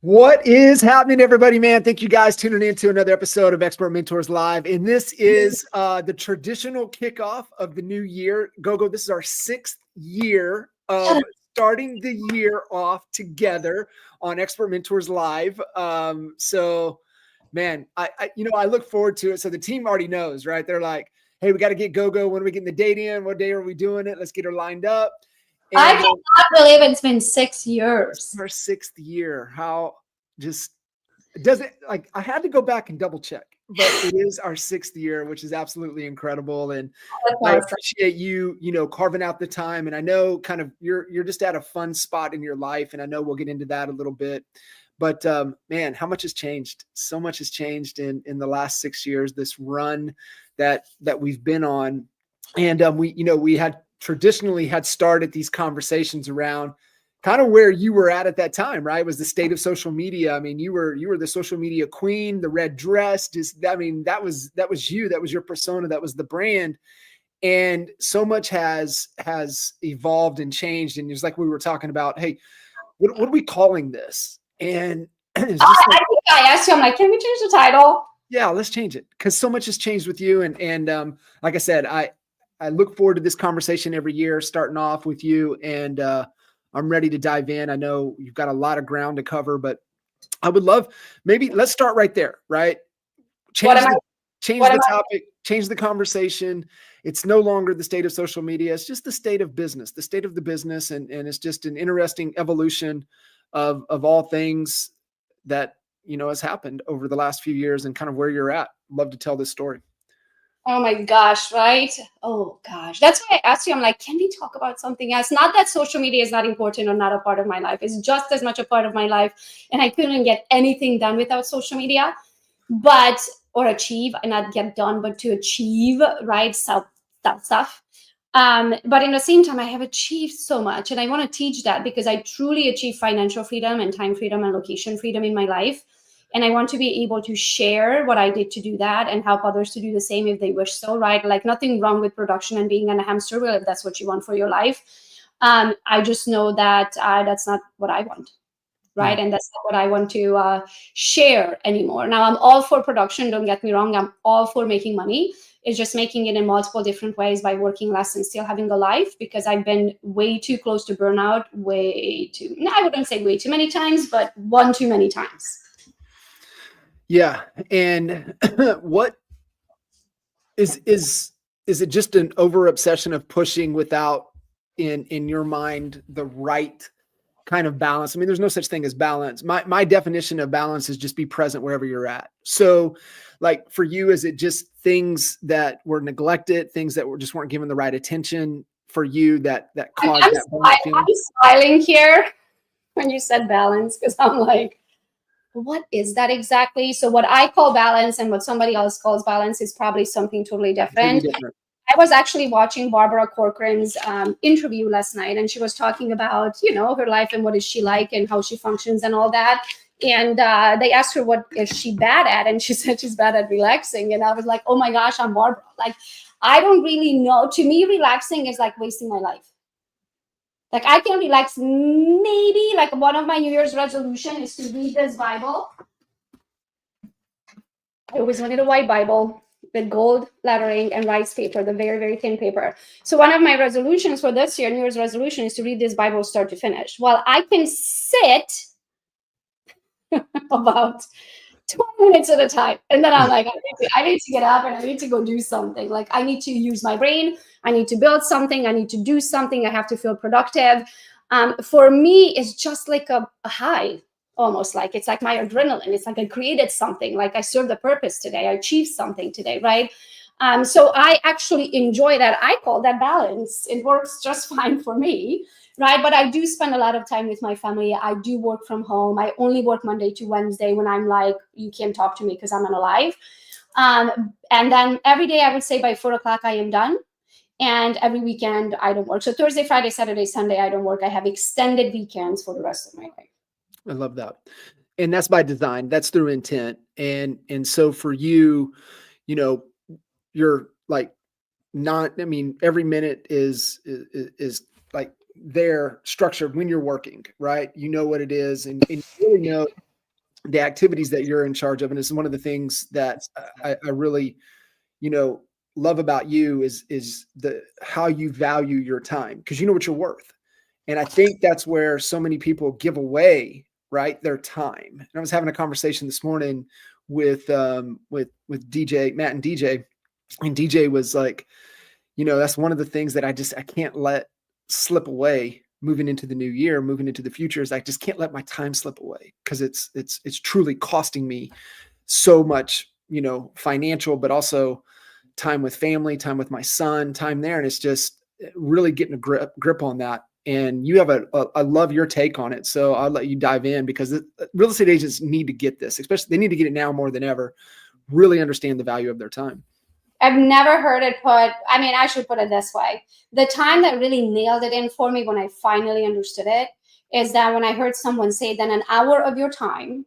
What is happening, everybody, man? Thank you guys tuning in to another episode of Expert Mentors Live. And this is the traditional kickoff of the new year. Gogo, this is our 6th year of starting the year off together on Expert Mentors Live. So, man, I look forward to it. So the team already knows, right? They're like, hey, we got to get Gogo. When are we getting the date in? What day are we doing it? Let's get her lined up. And I cannot believe it's been 6 years. Our 6th year. How just does it, like, I had to go back and double check, but it is our 6th year, which is absolutely incredible. And I appreciate you, carving out the time. And I know kind of you're just at a fun spot in your life. And I know we'll get into that a little bit, but man, how much has changed? So much has changed in the last 6 years, this run that we've been on. And we had traditionally started these conversations around kind of where you were at that time, right? It was the state of social media. I mean, you were the social media queen, the red dress, that was you, that was your persona, that was the brand. And so much has evolved and changed. And it's like we were talking about, hey, what are we calling this? And it's just I think I asked you, I'm like, can we change the title? Yeah, let's change it, because so much has changed with you. And like I said, I look forward to this conversation every year, starting off with you, and I'm ready to dive in. I know you've got a lot of ground to cover, but I would love, maybe let's start right there, right? Change the topic, change the conversation. It's no longer the state of social media. It's just the state of business, the state of the business. And it's just an interesting evolution of all things that, has happened over the last few years and kind of where you're at. Love to tell this story. Oh my gosh, right? Oh gosh. That's why I asked you, I'm like, can we talk about something else? Not that social media is not important or not a part of my life. It's just as much a part of my life. And I couldn't get anything done without social media, or achieve, and not get done, but to achieve, right? That stuff. But in the same time, I have achieved so much. And I want to teach that, because I truly achieved financial freedom and time freedom and location freedom in my life. And I want to be able to share what I did to do that and help others to do the same if they wish so, right? Like, nothing wrong with production and being on a hamster wheel if that's what you want for your life. I just know that that's not what I want, right? Mm-hmm. And that's not what I want to share anymore. Now, I'm all for production. Don't get me wrong. I'm all for making money. It's just making it in multiple different ways by working less and still having a life, because I've been way too close to burnout, I wouldn't say way too many times, but one too many times. Yeah. And what is it just an over obsession of pushing without in your mind the right kind of balance? I mean, there's no such thing as balance. My definition of balance is just be present wherever you're at. So like for you, is it just things that were neglected, things that just weren't given the right attention for you that caused that burnout feeling? I'm smiling here when you said balance, because I'm like, what is that exactly? So what I call balance and what somebody else calls balance is probably something totally different. I was actually watching Barbara Corcoran's interview last night, and she was talking about, her life and what is she like and how she functions and all that. And they asked her, what is she bad at? And she said she's bad at relaxing. And I was like, oh my gosh, I'm Barbara. Like, I don't really know. To me, relaxing is like wasting my life. Like, I can relax, maybe like one of my New Year's resolution is to read this Bible. I always wanted a white Bible with gold lettering and rice paper, the very, very thin paper. So one of my resolutions for this year, New Year's resolution, is to read this Bible start to finish. Well, I can sit about 20 minutes at a time. And then I'm like, I need to get up and I need to go do something. Like, I need to use my brain. I need to build something. I need to do something. I have to feel productive. For me, it's just like a high, almost like it's like my adrenaline. It's like I created something, like I served a purpose today. I achieved something today, right? So I actually enjoy that. I call that balance. It works just fine for me, right? But I do spend a lot of time with my family. I do work from home. I only work Monday to Wednesday when I'm like, you can't talk to me because I'm unalive. And then every day I would say by 4 o'clock I am done. And every weekend I don't work. So Thursday, Friday, Saturday, Sunday, I don't work. I have extended weekends for the rest of my life. I love that. And that's by design. That's through intent. And so for you, you're like every minute is like they're structured when you're working, right? You know what it is. And you really know the activities that you're in charge of. And it's one of the things that I really, love about you is how you value your time, because you know what you're worth. And I think that's where so many people give away, right, their time. And I was having a conversation this morning with DJ, Matt and DJ was like, that's one of the things that I can't let slip away moving into the new year, moving into the future, is I just can't let my time slip away, because it's truly costing me so much, financial, but also time with family, time with my son, time there. And it's just really getting a grip on that. And you have I love your take on it. So I'll let you dive in, because real estate agents need to get this, especially they need to get it now more than ever, really understand the value of their time. I've never heard it put, I should put it this way. The time that really nailed it in for me when I finally understood it is that when I heard someone say that an hour of your time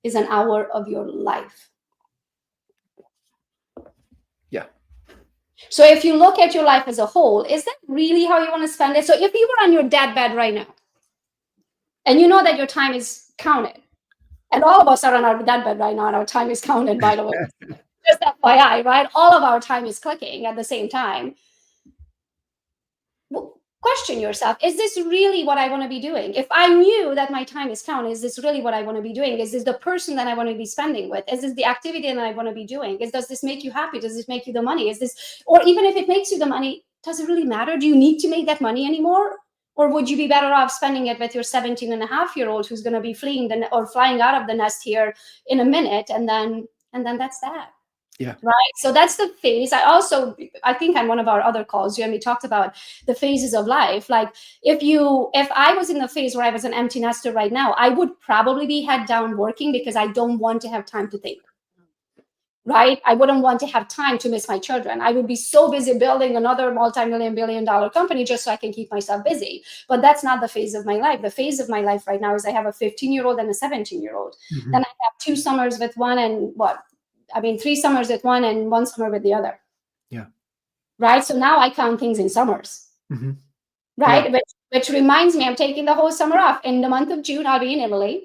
is an hour of your life. Yeah. So if you look at your life as a whole, is that really how you want to spend it? So if you were on your deathbed right now, and you know that your time is counted, and all of us are on our deathbed right now, and our time is counted, by the way. Just FYI, right? All of our time is clicking at the same time. Well, question yourself, is this really what I want to be doing? If I knew that my time is counted, is this really what I want to be doing? Is this the person that I want to be spending with? Is this the activity that I want to be doing? Does this make you happy? Does this make you the money? Or even if it makes you the money, does it really matter? Do you need to make that money anymore? Or would you be better off spending it with your 17-and-a-half-year-old who's going to be flying out of the nest here in a minute, and then that's that. Yeah. Right. So that's the phase. I think on one of our other calls, you and me talked about the phases of life. Like if I was in the phase where I was an empty nester right now, I would probably be head down working, because I don't want to have time to think. Right. I wouldn't want to have time to miss my children. I would be so busy building another multi-million-billion-dollar company just so I can keep myself busy. But that's not the phase of my life. The phase of my life right now is I have a 15-year-old and a 17-year-old. Mm-hmm. Then I have 2 summers with one, and 3 summers with one and 1 summer with the other. Yeah. Right. So now I count things in summers. Mm-hmm. Right. Yeah. Which reminds me, I'm taking the whole summer off. In the month of June, I'll be in Italy.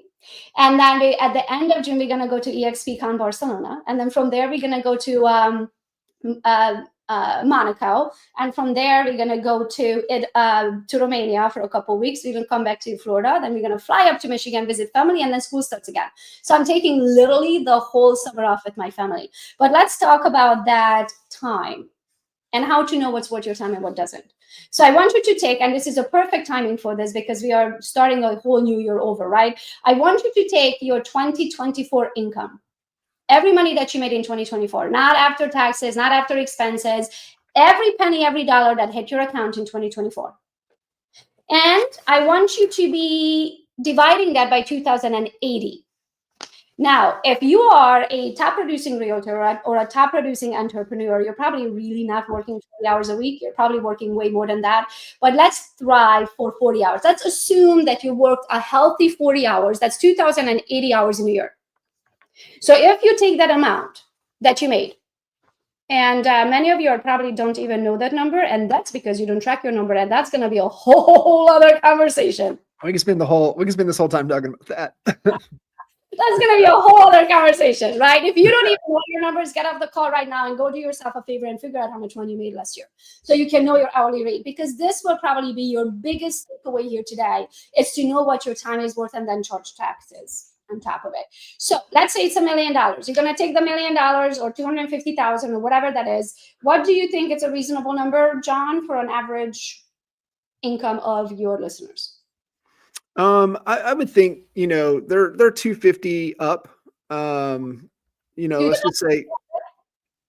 And then at the end of June, we're going to go to EXPCon Barcelona. And then from there, we're going to go to Monaco. And from there, we're going to go to Romania for a couple of weeks. We're going to come back to Florida. Then we're going to fly up to Michigan, visit family, and then school starts again. So I'm taking literally the whole summer off with my family. But let's talk about that time and how to know what's worth your time and what doesn't. So I want you to take, and this is a perfect timing for this because we are starting a whole new year over, right? I want you to take your 2024 income. Every money that you made in 2024, not after taxes, not after expenses, every penny, every dollar that hit your account in 2024. And I want you to be dividing that by 2080. Now, if you are a top producing realtor or a top producing entrepreneur, you're probably really not working 20 hours a week. You're probably working way more than that. But let's thrive for 40 hours. Let's assume that you worked a healthy 40 hours. That's 2,080 hours in a year. So if you take that amount that you made, and many of you probably don't even know that number, and that's because you don't track your number, and that's going to be a whole other conversation. We can spend this whole time talking about that. That's going to be a whole other conversation, right? If you don't even know your numbers, get off the call right now and go do yourself a favor and figure out how much money you made last year so you can know your hourly rate, because this will probably be your biggest takeaway here today, is to know what your time is worth and then charge taxes on top of it. So let's say it's $1 million. You're going to take the $1 million or 250,000 or whatever that is. What do you think is a reasonable number, John, for an average income of your listeners? I would think, they're 250 up.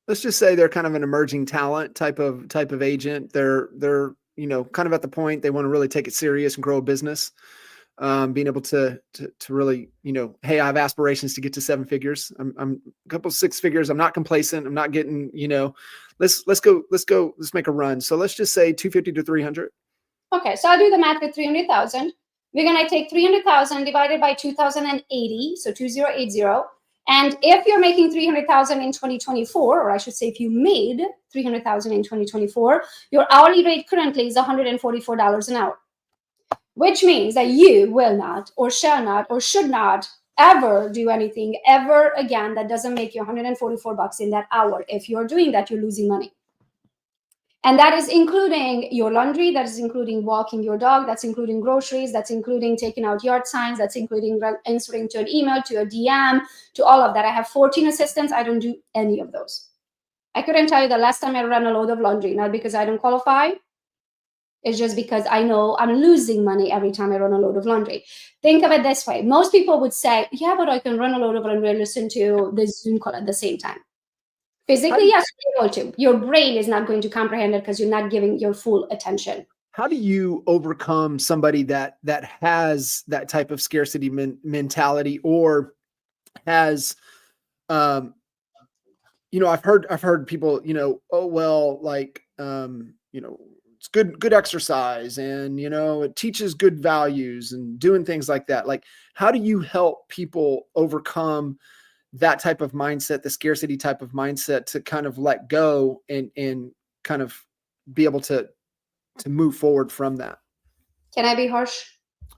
Let's just say they're kind of an emerging talent type of agent. They're kind of at the point they want to really take it serious and grow a business. Being able to really, hey, I have aspirations to get to 7 figures. I'm a couple 6 figures. I'm not complacent. I'm not getting, let's make a run. So let's just say 250 to 300. Okay. So I'll do the math with 300,000. We're going to take 300,000 divided by 2,080, so 2080. And if you're making 300,000 in 2024, or I should say if you made 300,000 in 2024, your hourly rate currently is $144 an hour, which means that you will not or shall not or should not ever do anything ever again that doesn't make you $144 in that hour. If you're doing that, you're losing money. And that is including your laundry, that is including walking your dog, that's including groceries, that's including taking out yard signs, that's including answering to an email, to a DM, to all of that. I have 14 assistants. I don't do any of those. I couldn't tell you the last time I ran a load of laundry, not because I don't qualify. It's just because I know I'm losing money every time I run a load of laundry. Think of it this way. Most people would say, yeah, but I can run a load of laundry and listen to the Zoom call at the same time. Physically, yes, you're able to. Your brain is not going to comprehend it because you're not giving your full attention. How do you overcome somebody that has that type of scarcity mentality, or has, I've heard people, oh, well, like, it's good exercise, and, it teaches good values and doing things like that. Like, how do you help people overcome that type of mindset, the scarcity type of mindset, to kind of let go and kind of be able to move forward from that? Can I be harsh?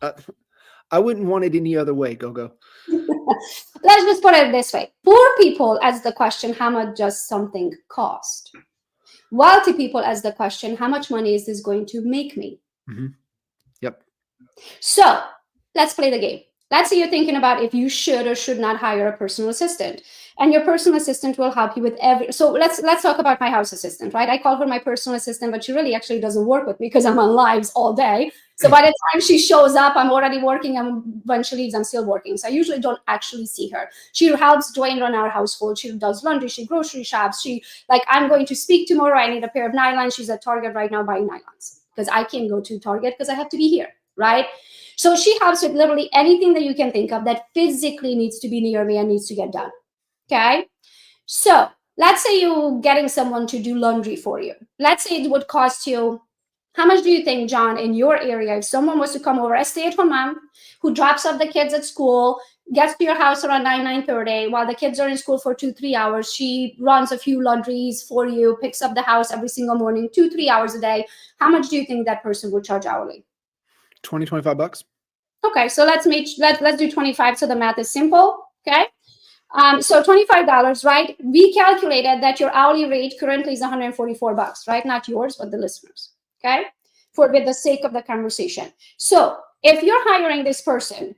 I wouldn't want it any other way, Gogo. Let's just put it this way. Poor people ask the question, how much does something cost? Wealthy people ask the question, how much money is this going to make me? Mm-hmm. Yep. So let's play the game. Let's say you're thinking about if you should or should not hire a personal assistant, and your personal assistant will help you with so let's talk about my house assistant, right? I call her my personal assistant, but she really actually doesn't work with me because I'm on lives all day. So by the time she shows up, I'm already working, and when she leaves, I'm still working. So I usually don't actually see her. She helps Dwayne run our household. She does laundry, she grocery shops. I'm going to speak tomorrow. I need a pair of nylons. She's at Target right now buying nylons because I can't go to Target because I have to be here, right? So she helps with literally anything that you can think of that physically needs to be near me and needs to get done. Okay. So let's say you're getting someone to do laundry for you. Let's say it would cost you, how much do you think, John, in your area, if someone was to come over, a stay-at-home mom who drops off the kids at school, gets to your house around 9:30, while the kids are in school for 2-3 hours, she runs a few laundries for you, picks up the house every single morning, 2-3 hours a day. How much do you think that person would charge hourly? $20-$25. Okay, so let's do 25 so the math is simple. Okay. So $25, right? We calculated that your hourly rate currently is $144, right? Not yours, but the listeners. Okay. With the sake of the conversation. So if you're hiring this person,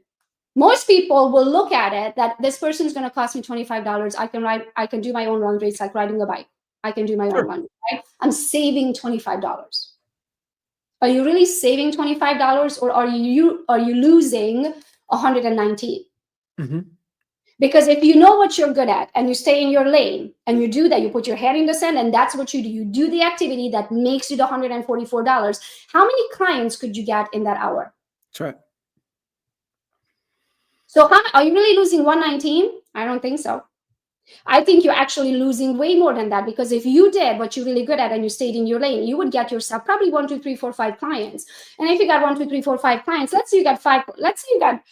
most people will look at it that this person is going to cost me $25. I can do my own laundry. It's like riding a bike. I can do my own laundry, right? I'm saving $25. Are you really saving $25, or are you losing $119? Mm-hmm. Because if you know what you're good at and you stay in your lane and you do that, you put your head in the sand and that's what you do. You do the activity that makes you the $144. How many clients could you get in that hour? That's right. So are you really losing $119? I don't think so. I think you're actually losing way more than that, because if you did what you're really good at and you stayed in your lane, you would get yourself probably 1, 2, 3, 4, 5 clients. And if you got 1, 2, 3, 4, 5 clients, let's say you got 5. Let's say you got,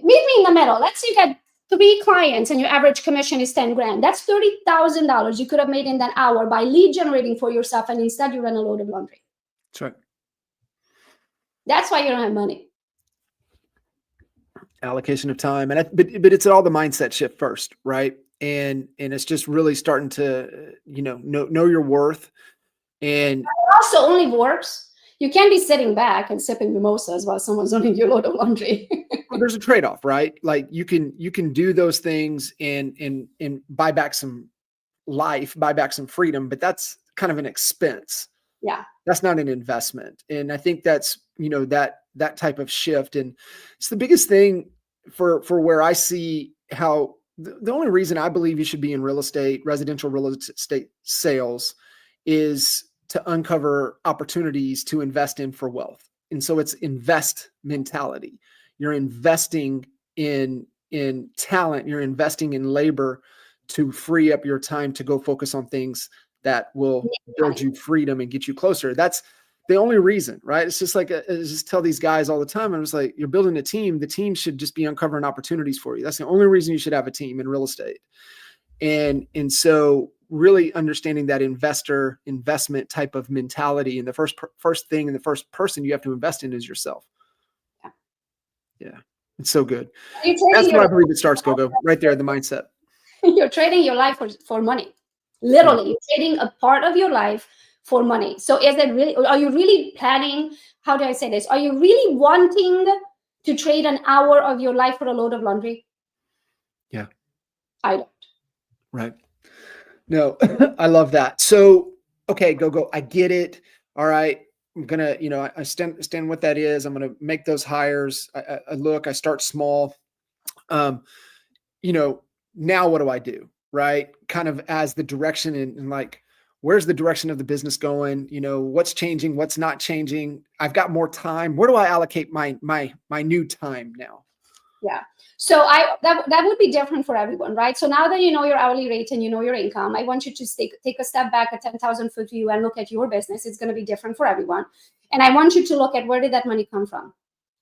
meet me in the middle. Let's say you got 3 clients and your average commission is 10 grand. That's $30,000 you could have made in that hour by lead generating for yourself, and instead you run a load of laundry. That's right. That's why you don't have money. Allocation of time, but it's all the mindset shift first, right? And it's just really starting to, know your worth. And it also only works. You can't be sitting back and sipping mimosas while someone's running your load of laundry. Well, there's a trade-off, right? Like you can do those things and buy back some life, buy back some freedom, but that's kind of an expense. Yeah. That's not an investment. And I think that's, that type of shift. And it's the biggest thing for where I see how the only reason I believe you should be in residential real estate sales, is to uncover opportunities to invest in for wealth. And so it's invest mentality. You're investing in talent, you're investing in labor to free up your time to go focus on things that will build you freedom and get you closer. That's the only reason, right? It's just like, I just tell these guys all the time, I was like, you're building a team. The team should just be uncovering opportunities for you. That's the only reason you should have a team in real estate. And so really understanding that investment type of mentality. And the first thing and the first person you have to invest in is yourself. Yeah. Yeah. It's so good. You're trading That's your where I believe it starts, Gogo, right there, the mindset. you're trading your life for money. Literally, you're trading a part of your life for money. So is it really, are you really planning, how do I say this? Are you really wanting to trade an hour of your life for a load of laundry? Yeah. I don't. Right. No, I love that. So, okay, Gogo, I get it. All right. I'm gonna, I stand what that is. I'm gonna make those hires. I start small. Now what do I do? Right. Kind of as the direction and like, where's the direction of the business going? What's changing, what's not changing. I've got more time. Where do I allocate my new time now? Yeah. So that would be different for everyone, right? So now that you know your hourly rate and you know your income, I want you to take a step back, a 10,000 foot view, and look at your business. It's going to be different for everyone. And I want you to look at, where did that money come from?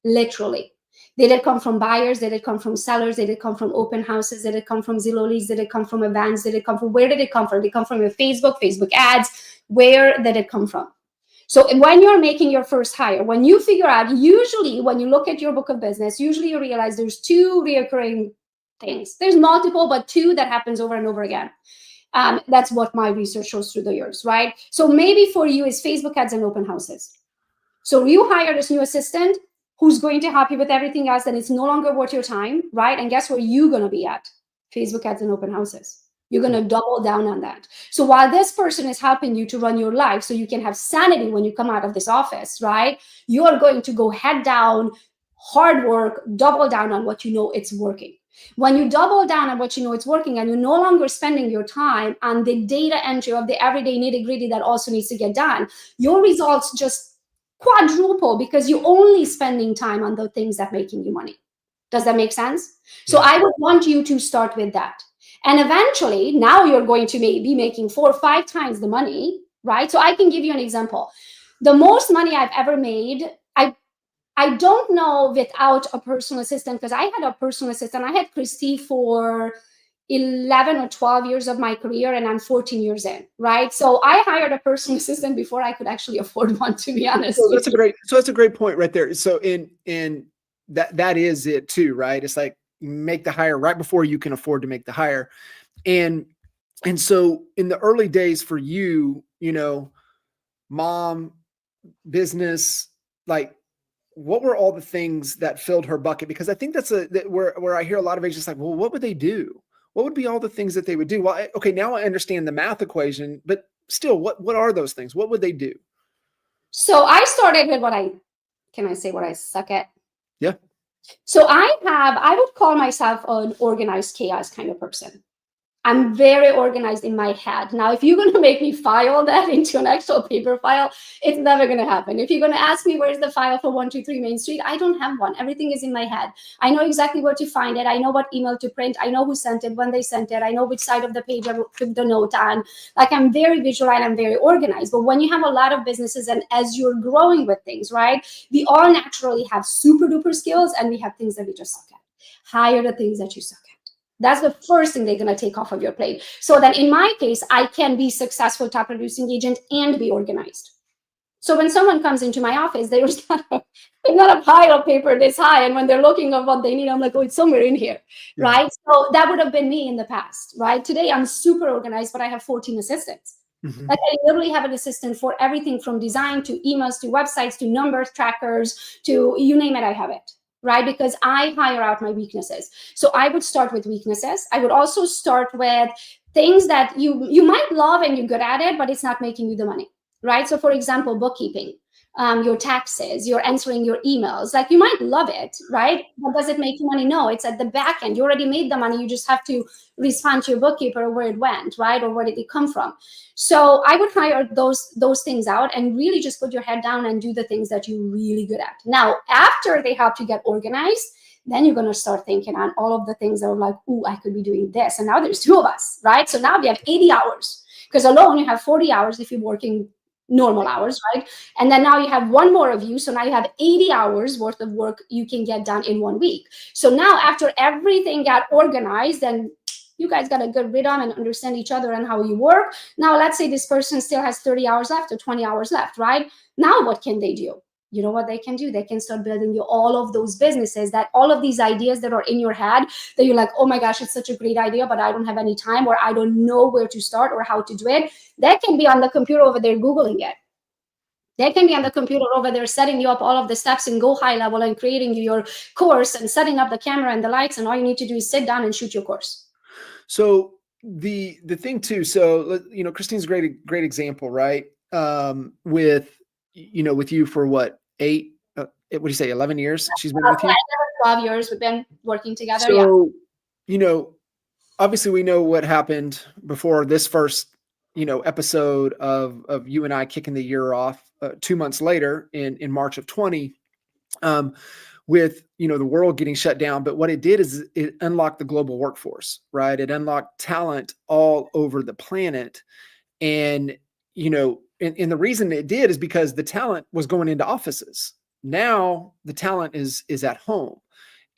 Literally. Did it come from buyers? Did it come from sellers? Did it come from open houses? Did it come from Zillow leads? Did it come from events? Where did it come from? Did it come from your Facebook ads? Where did it come from? So when you're making your first hire, when you figure out, usually when you look at your book of business, usually you realize there's two reoccurring things. There's multiple, but two that happens over and over again. That's what my research shows through the years, right? So maybe for you is Facebook ads and open houses. So you hire this new assistant who's going to help you with everything else, then it's no longer worth your time, right? And guess where you're going to be at? Facebook ads and open houses. You're going to double down on that. So while this person is helping you to run your life so you can have sanity when you come out of this office, right? You are going to go head down, hard work, double down on what you know it's working. When you double down on what you know it's working and you're no longer spending your time on the data entry of the everyday nitty-gritty that also needs to get done, your results just quadruple because you're only spending time on the things that are making you money. Does that make sense? So I would want you to start with that. And eventually, now you're going to be making 4 or 5 times the money, right? So I can give you an example. The most money I've ever made, I don't know without a personal assistant, because I had a personal assistant. I had Christy for 11 or 12 years of my career, and I'm 14 years in, right? So I hired a personal assistant before I could actually afford one, to be honest. So that's a great point right there. So in that is it too, right? It's like, make the hire right before you can afford to make the hire. And so in the early days for you, mom, business, like, what were all the things that filled her bucket? Because I think that's where I hear a lot of agents like, well, what would they do? What would be all the things that they would do? Well, okay, now I understand the math equation, but still, what are those things? What would they do? So I started with what I suck at? Yeah. So I would call myself an organized chaos kind of person. I'm very organized in my head. Now, if you're going to make me file that into an actual paper file, it's never going to happen. If you're going to ask me, where's the file for 123 Main Street? I don't have one. Everything is in my head. I know exactly where to find it. I know what email to print. I know who sent it, when they sent it. I know which side of the page I took the note on. Like, I'm very visual and I'm very organized. But when you have a lot of businesses and as you're growing with things, right, we all naturally have super duper skills and we have things that we just suck at. Hire the things that you suck at. That's the first thing they're going to take off of your plate. So that in my case, I can be successful top producing agent and be organized. So when someone comes into my office, there's not a pile of paper this high. And when they're looking at what they need, I'm like, oh, it's somewhere in here, right? So that would have been me in the past, right? Today, I'm super organized, but I have 14 assistants. Mm-hmm. Like, I literally have an assistant for everything from design to emails to websites to numbers trackers to you name it, I have it. Right? Because I hire out my weaknesses. So I would start with weaknesses. I would also start with things that you might love and you're good at it, but it's not making you the money, right? So for example, bookkeeping, your taxes, you're answering your emails. Like, you might love it, right? But does it make you money? No, it's at the back end. You already made the money. You just have to respond to your bookkeeper where it went, right? Or where did it come from? So I would hire those things out and really just put your head down and do the things that you're really good at. Now, after they help you get organized, then you're going to start thinking on all of the things that are like, ooh, I could be doing this. And now there's 2 of us, right? So now we have 80 hours, because alone you have 40 hours if you're working normal hours, right? And then now you have 1 more of you. So now you have 80 hours worth of work you can get done in 1 week. So now after everything got organized and you guys got a good rhythm and understand each other and how you work. Now, let's say this person still has 30 hours left or 20 hours left, right? Now, what can they do? you know what they can do? They can start building you all of those businesses, that all of these ideas that are in your head that you're like, oh my gosh, it's such a great idea, but I don't have any time, or I don't know where to start or how to do it. They can be on the computer over there Googling it. They can be on the computer over there setting you up all of the steps and Go High Level and creating your course and setting up the camera and the lights, and all you need to do is sit down and shoot your course. So the thing too, so Christine's a great example, right? With you for what, 11 years she's been with you? 12 years we've been working together. So, obviously we know what happened before this first, episode of you and I kicking the year off 2 months later in March of 20, with, the world getting shut down. But what it did is it unlocked the global workforce, right? It unlocked talent all over the planet. And, and the reason it did is because the talent was going into offices. Now the talent is at home.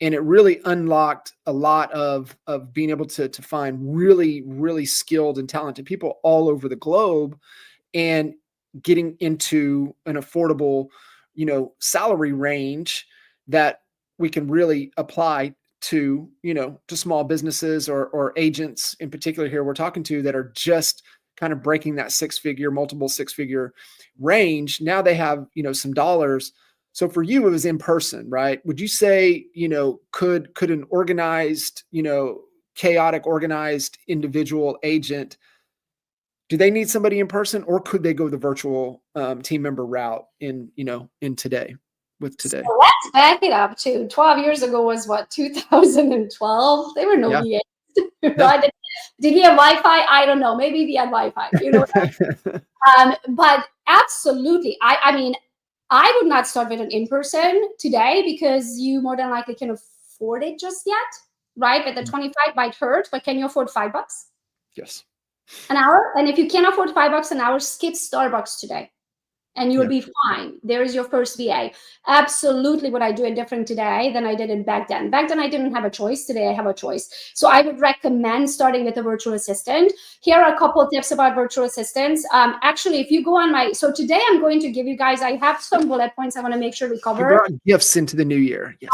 And it really unlocked a lot of being able to find really, really skilled and talented people all over the globe, and getting into an affordable, salary range that we can really apply to, to small businesses or agents in particular here we're talking to that are just kind of breaking that multiple six-figure range. Now they have, some dollars. So for you, it was in person, right? Would you say, could an organized, chaotic, organized individual agent, do they need somebody in person, or could they go the virtual team member route in today? So let's back it up to 12 years ago was what, 2012? They were no VAs. No. Did he have Wi-Fi? I don't know. Maybe he had Wi-Fi. But absolutely. I mean, I would not start with an in-person today, because you more than likely can afford it just yet, right? With the 25 might hurt, but can you afford $5? Yes. An hour? And if you can't afford $5 an hour, skip Starbucks today and you'll be fine. There is your first VA. Absolutely would I do it different today than I did it back then. Back then I didn't have a choice. Today I have a choice. So I would recommend starting with a virtual assistant. Here are a couple of tips about virtual assistants. Actually, if you go on so today I'm going to give you guys, I have some bullet points I want to make sure we cover. You brought gifts into the new year. Yes.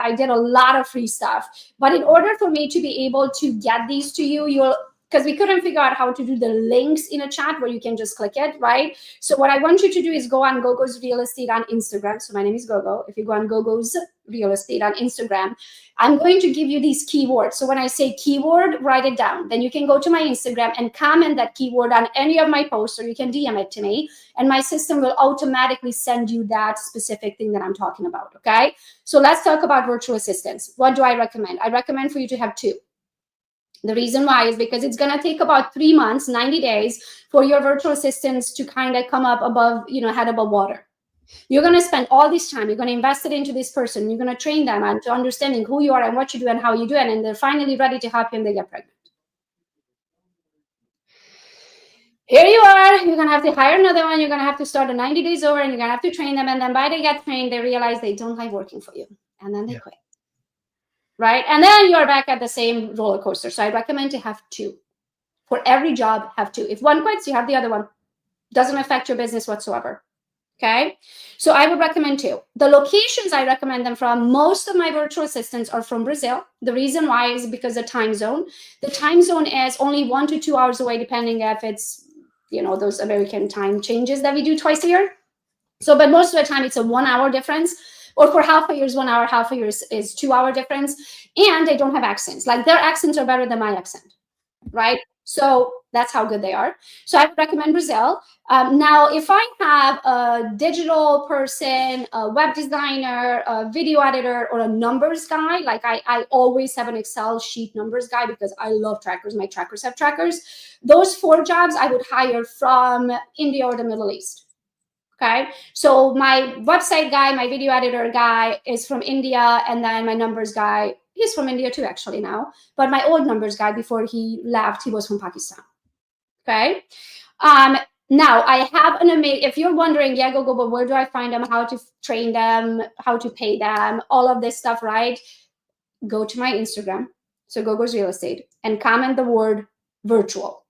I did a lot of free stuff. But in order for me to be able to get these to you, because we couldn't figure out how to do the links in a chat where you can just click it, right? So what I want you to do is go on Gogo's Real Estate on Instagram. So my name is Gogo. If you go on Gogo's Real Estate on Instagram, I'm going to give you these keywords. So when I say keyword, write it down. Then you can go to my Instagram and comment that keyword on any of my posts, or you can DM it to me, and my system will automatically send you that specific thing that I'm talking about, okay? So let's talk about virtual assistants. What do I recommend? I recommend for you to have 2. The reason why is because it's going to take about 3 months, 90 days for your virtual assistants to kind of come up above, head above water. You're going to spend all this time. You're going to invest it into this person. You're going to train them and to understanding who you are and what you do and how you do it. And they're finally ready to help you and they get pregnant. Here you are. You're going to have to hire another one. You're going to have to start the 90 days over, and you're going to have to train them. And then by they get trained, they realize they don't like working for you. And then they quit. Right? And then you're back at the same roller coaster. So I recommend to have 2. For every job, have 2. If one quits, you have the other one. Doesn't affect your business whatsoever. Okay? So I would recommend 2. The locations I recommend them from, most of my virtual assistants are from Brazil. The reason why is because the time zone. The time zone is only 1 to 2 hours away, depending if it's, those American time changes that we do twice a year. So, but most of the time it's a 1 hour difference. Or for half a year is 1 hour, half a year is 2 hour difference. And they don't have accents. Like their accents are better than my accent, right? So that's how good they are. So I would recommend Brazil. Now, if I have a digital person, a web designer, a video editor, or a numbers guy, like I always have an Excel sheet numbers guy because I love trackers. My trackers have trackers. Those 4 jobs I would hire from India or the Middle East. Okay, so my website guy, my video editor guy is from India, and then my numbers guy, he's from India too, actually now. But my old numbers guy, before he left, he was from Pakistan. Okay, now I have an amazing. If you're wondering, yeah, Gogo, but where do I find them? How to train them? How to pay them? All of this stuff, right? Go to my Instagram, so Gogo's Real Estate, and comment the word virtual.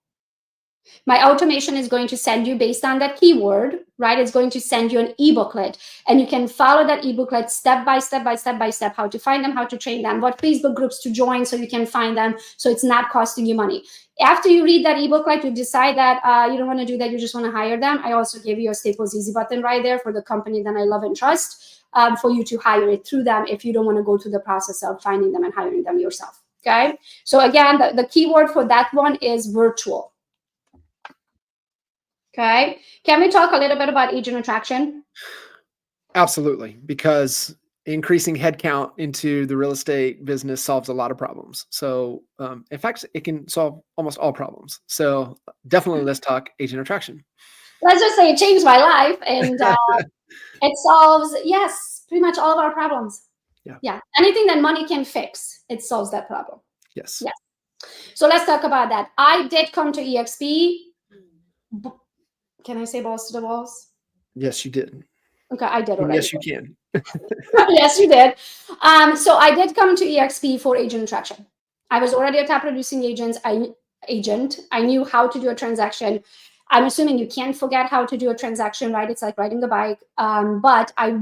My automation is going to send you, based on that keyword, right? It's going to send you an e-booklet, and you can follow that e-booklet step by step by step by step, how to find them, how to train them, what Facebook groups to join so you can find them, so it's not costing you money. After you read that e-booklet, you decide that you don't want to do that, you just want to hire them. I also gave you a Staples Easy button right there for the company that I love and trust, for you to hire it through them if you don't want to go through the process of finding them and hiring them yourself. Okay. So again, the keyword for that one is virtual. Okay. Can we talk a little bit about agent attraction? Absolutely, because increasing headcount into the real estate business solves a lot of problems. So in fact, it can solve almost all problems. So definitely let's talk agent attraction. Let's just say it changed my life, and it solves, yes, pretty much all of our problems. Yeah. Anything that money can fix, it solves that problem. Yes. Yes. So let's talk about that. I did come to EXP. Can I say balls to the walls? Yes, you did. Okay, I did already. Yes, you can. Yes, you did. So I did come to EXP for agent attraction. I was already a top producing agent. I knew how to do a transaction. I'm assuming you can't forget how to do a transaction, right? It's like riding a bike. But I didn't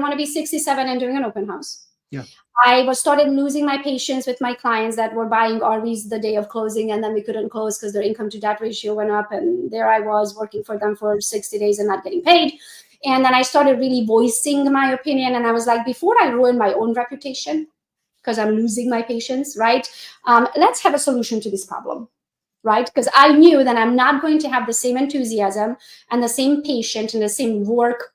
want to be 67 and doing an open house. Yeah. I started losing my patience with my clients that were buying RVs the day of closing, and then we couldn't close because their income to debt ratio went up. And there I was working for them for 60 days and not getting paid. And then I started really voicing my opinion. And I was like, before I ruin my own reputation, because I'm losing my patience, right? Let's have a solution to this problem, right? Because I knew that I'm not going to have the same enthusiasm and the same patience and the same work,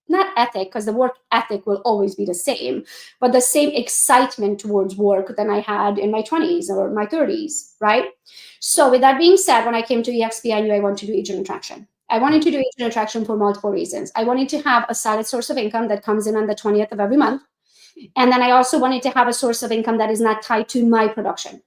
not ethic, because the work ethic will always be the same, but the same excitement towards work than I had in my 20s or my 30s, right? So with that being said, when I came to EXP, I knew I wanted to do agent attraction. I wanted to do agent attraction for multiple reasons. I wanted to have a solid source of income that comes in on the 20th of every month. And then I also wanted to have a source of income that is not tied to my production.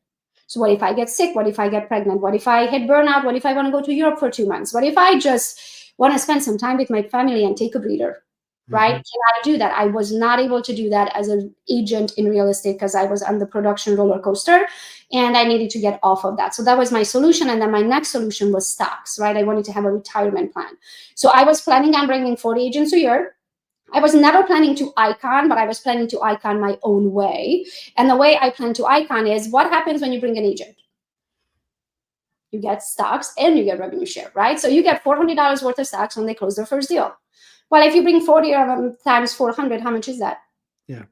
So what if I get sick? What if I get pregnant? What if I hit burnout? What if I want to go to Europe for 2 months? What if I just want to spend some time with my family and take a breather? Right? Can I do that? I was not able to do that as an agent in real estate because I was on the production roller coaster and I needed to get off of that. So that was my solution. And then my next solution was stocks, right? I wanted to have a retirement plan. So I was planning on bringing 40 agents a year. I was never planning to icon, but I was planning to icon my own way. And the way I plan to icon is what happens when you bring an agent? You get stocks and you get revenue share, right? So you get $400 worth of stocks when they close their first deal. Well, if you bring 40 of them times 400, how much is that? Yeah.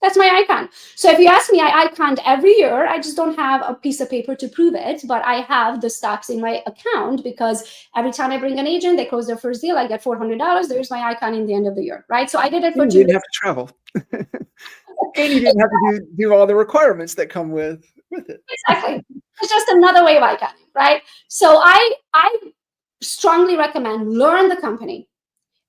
That's my icon. So if you ask me, I iconed every year. I just don't have a piece of paper to prove it, but I have the stocks in my account because every time I bring an agent, they close their first deal, I get $400. There's my icon in the end of the year, right? So I did it for 2 years. You didn't have to travel. And you didn't have to do all the requirements that come with it. Exactly. It's just another way of iconing, right? So I strongly recommend learn the company,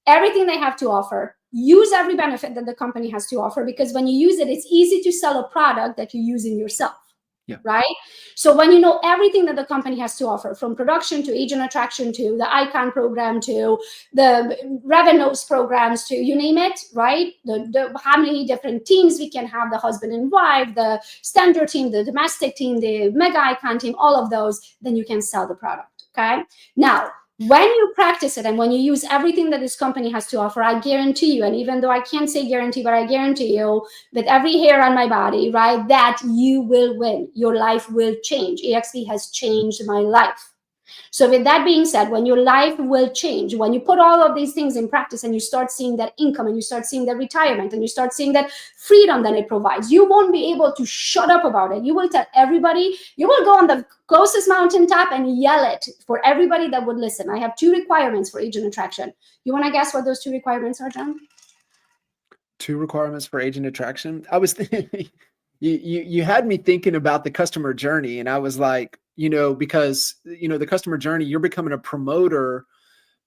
everything they have to offer, use every benefit that the company has to offer, because when you use it, it's easy to sell a product that you're using yourself. Yeah. Right? So when you know everything that the company has to offer, from production to agent attraction to the icon program to the revenues programs to you name it, right? The how many different teams we can have, the husband and wife, the standard team, the domestic team, the mega icon team, all of those, then you can sell the product. Okay. Now, when you practice it and when you use everything that this company has to offer, I guarantee you, and even though I can't say guarantee, but I guarantee you with every hair on my body, right, that you will win. Your life will change. EXP has changed my life. So with that being said, when your life will change, when you put all of these things in practice and you start seeing that income and you start seeing that retirement and you start seeing that freedom that it provides, you won't be able to shut up about it. You will tell everybody, you will go on the closest mountaintop and yell it for everybody that would listen. I have 2 requirements for agent attraction. You want to guess what those 2 requirements are, John? 2 requirements for agent attraction. I was thinking, you had me thinking about the customer journey, and I was like, because the customer journey, you're becoming a promoter,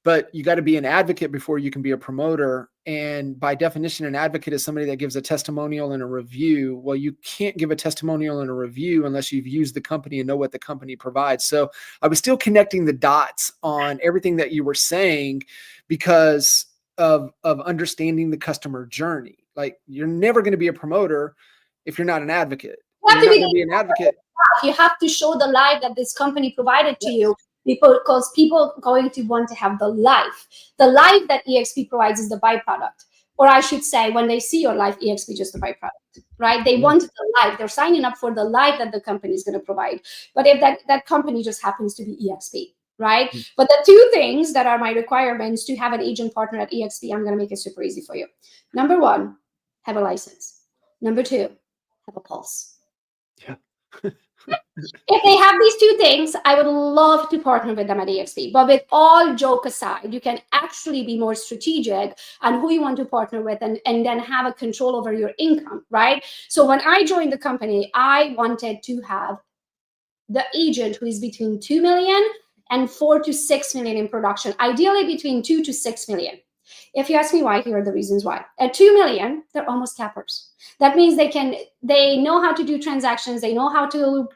but you got to be an advocate before you can be a promoter. And by definition, an advocate is somebody that gives a testimonial and a review. Well, you can't give a testimonial and a review unless you've used the company and know what the company provides. So I was still connecting the dots on everything that you were saying because of understanding the customer journey. Like, you're never going to be a promoter if you're not an advocate. You're not going to be an advocate. You have to show the life that this company provided to you. because people are going to want to have the life. The life that EXP provides is the byproduct. Or I should say, when they see your life, EXP is just the byproduct, right? They want the life. They're signing up for the life that the company is going to provide. But if that company just happens to be EXP, right? But the two things that are my requirements to have an agent partner at EXP, I'm going to make it super easy for you. Number one, have a license. Number two, have a pulse. Yeah. If they have these two things, I would love to partner with them at EXP. But with all joke aside, you can actually be more strategic on who you want to partner with and then have a control over your income, right? So when I joined the company, I wanted to have the agent who is between 2 million and 4 to 6 million in production, ideally between 2 to 6 million. If you ask me why, here are the reasons why. At 2 million, they're almost cappers. That means they know how to do transactions. They know how to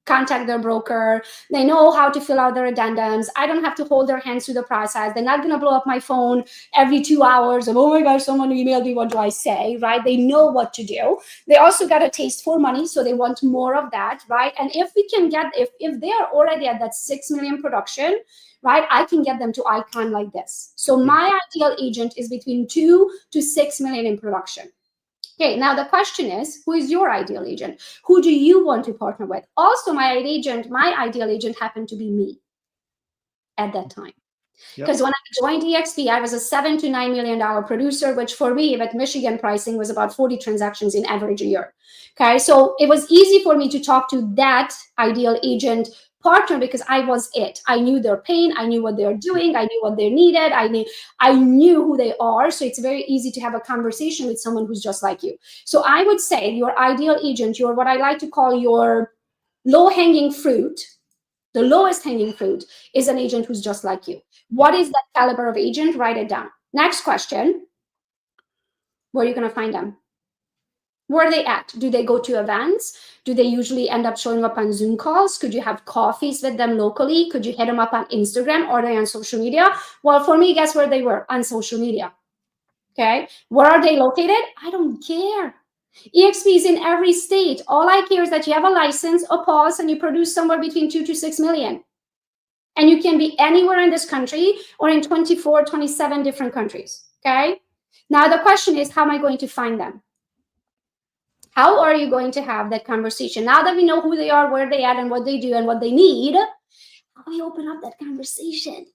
contact their broker. They know how to fill out their addendums. I don't have to hold their hands through the process. They're not going to blow up my phone every 2 hours of, oh my gosh, someone emailed me, what do I say, right? They know what to do. They also got a taste for money, so they want more of that, right? And if we can get, if they are already at that 6 million production, right, I can get them to icon like this. So my ideal agent is between 2 to 6 million in production. Okay, now the question is, who is your ideal agent? Who do you want to partner with? Also, my ideal agent happened to be me at that time. Because when I joined EXP, I was a $7 to $9 million producer, which for me, with Michigan pricing, was about 40 transactions in average a year. Okay, so it was easy for me to talk to that ideal agent partner because I was it. I knew their pain. I knew what they're doing. I knew what they needed. I knew who they are. So it's very easy to have a conversation with someone who's just like you. So I would say your ideal agent, your what I like to call your low-hanging fruit, the lowest hanging fruit is an agent who's just like you. What is that caliber of agent? Write it down. Next question. Where are you going to find them? Where are they at? Do they go to events? Do they usually end up showing up on Zoom calls? Could you have coffees with them locally? Could you hit them up on Instagram? Or are they on social media? Well, for me, guess where they were? On social media. Okay. Where are they located? I don't care. EXP is in every state. All I care is that you have a license, a pulse, and you produce somewhere between 2 to 6 million. And you can be anywhere in this country or in 24, 27 different countries. Okay. Now, the question is, how am I going to find them? How are you going to have that conversation? Now that we know who they are, where they are, and what they do and what they need, how do we open up that conversation?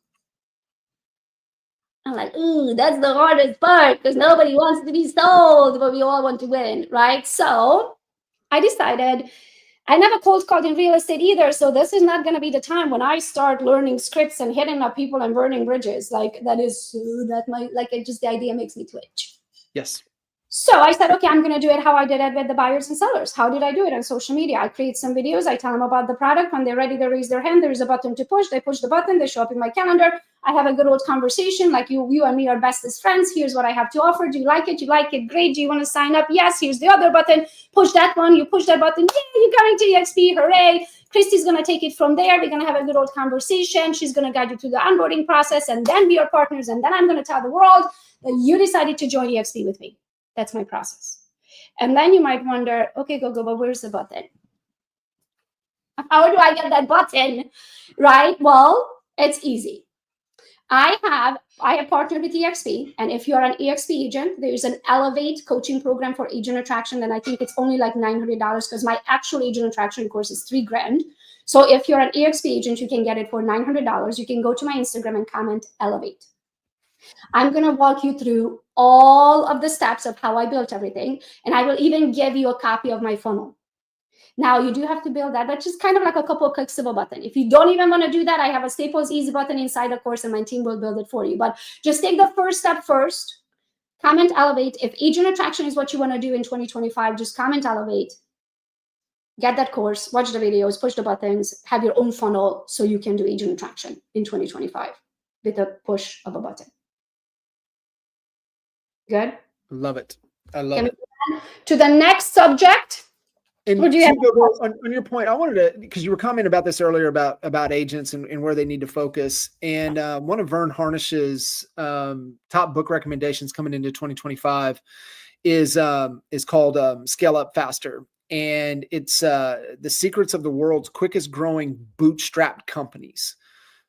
I'm like, ooh, that's the hardest part because nobody wants to be sold, but we all want to win, right? So I decided I never cold called in real estate either. So this is not going to be the time when I start learning scripts and hitting up people and burning bridges. Like the idea makes me twitch. Yes. So I said, okay, I'm going to do it how I did it with the buyers and sellers. How did I do it on social media? I create some videos. I tell them about the product. When they're ready, they raise their hand. There is a button to push. They push the button. They show up in my calendar. I have a good old conversation like you and me are bestest friends. Here's what I have to offer. Do you like it? You like it? Great. Do you want to sign up? Yes. Here's the other button. Push that one. You push that button. Yeah, you're going to EXP. Hooray. Christy's going to take it from there. We're going to have a good old conversation. She's going to guide you through the onboarding process. And then we are partners. And then I'm going to tell the world that you decided to join EXP with me. That's my process. And then you might wonder, okay, Gogo, but where's the button? How do I get that button? Right? Well, it's easy. I have partnered with EXP, and if you're an EXP agent, there's an Elevate coaching program for agent attraction, and I think it's only like $900 because my actual agent attraction course is $3,000. So if you're an EXP agent, you can get it for $900. You can go to my Instagram and comment Elevate. I'm going to walk you through all of the steps of how I built everything. And I will even give you a copy of my funnel. Now, you do have to build that. That's just kind of like a couple of clicks of a button. If you don't even want to do that, I have a Staples Easy button inside the course and my team will build it for you. But just take the first step first. Comment Elevate. If agent attraction is what you want to do in 2025, just comment Elevate. Get that course, watch the videos, push the buttons, have your own funnel so you can do agent attraction in 2025 with a push of a button. Good. Love it. I love it. To the next subject. And on your point, I wanted to, because you were commenting about this earlier about agents and where they need to focus. And one of Vern Harnish's top book recommendations coming into 2025 is called Scale Up Faster. and it's the secrets of the world's quickest growing bootstrapped companies.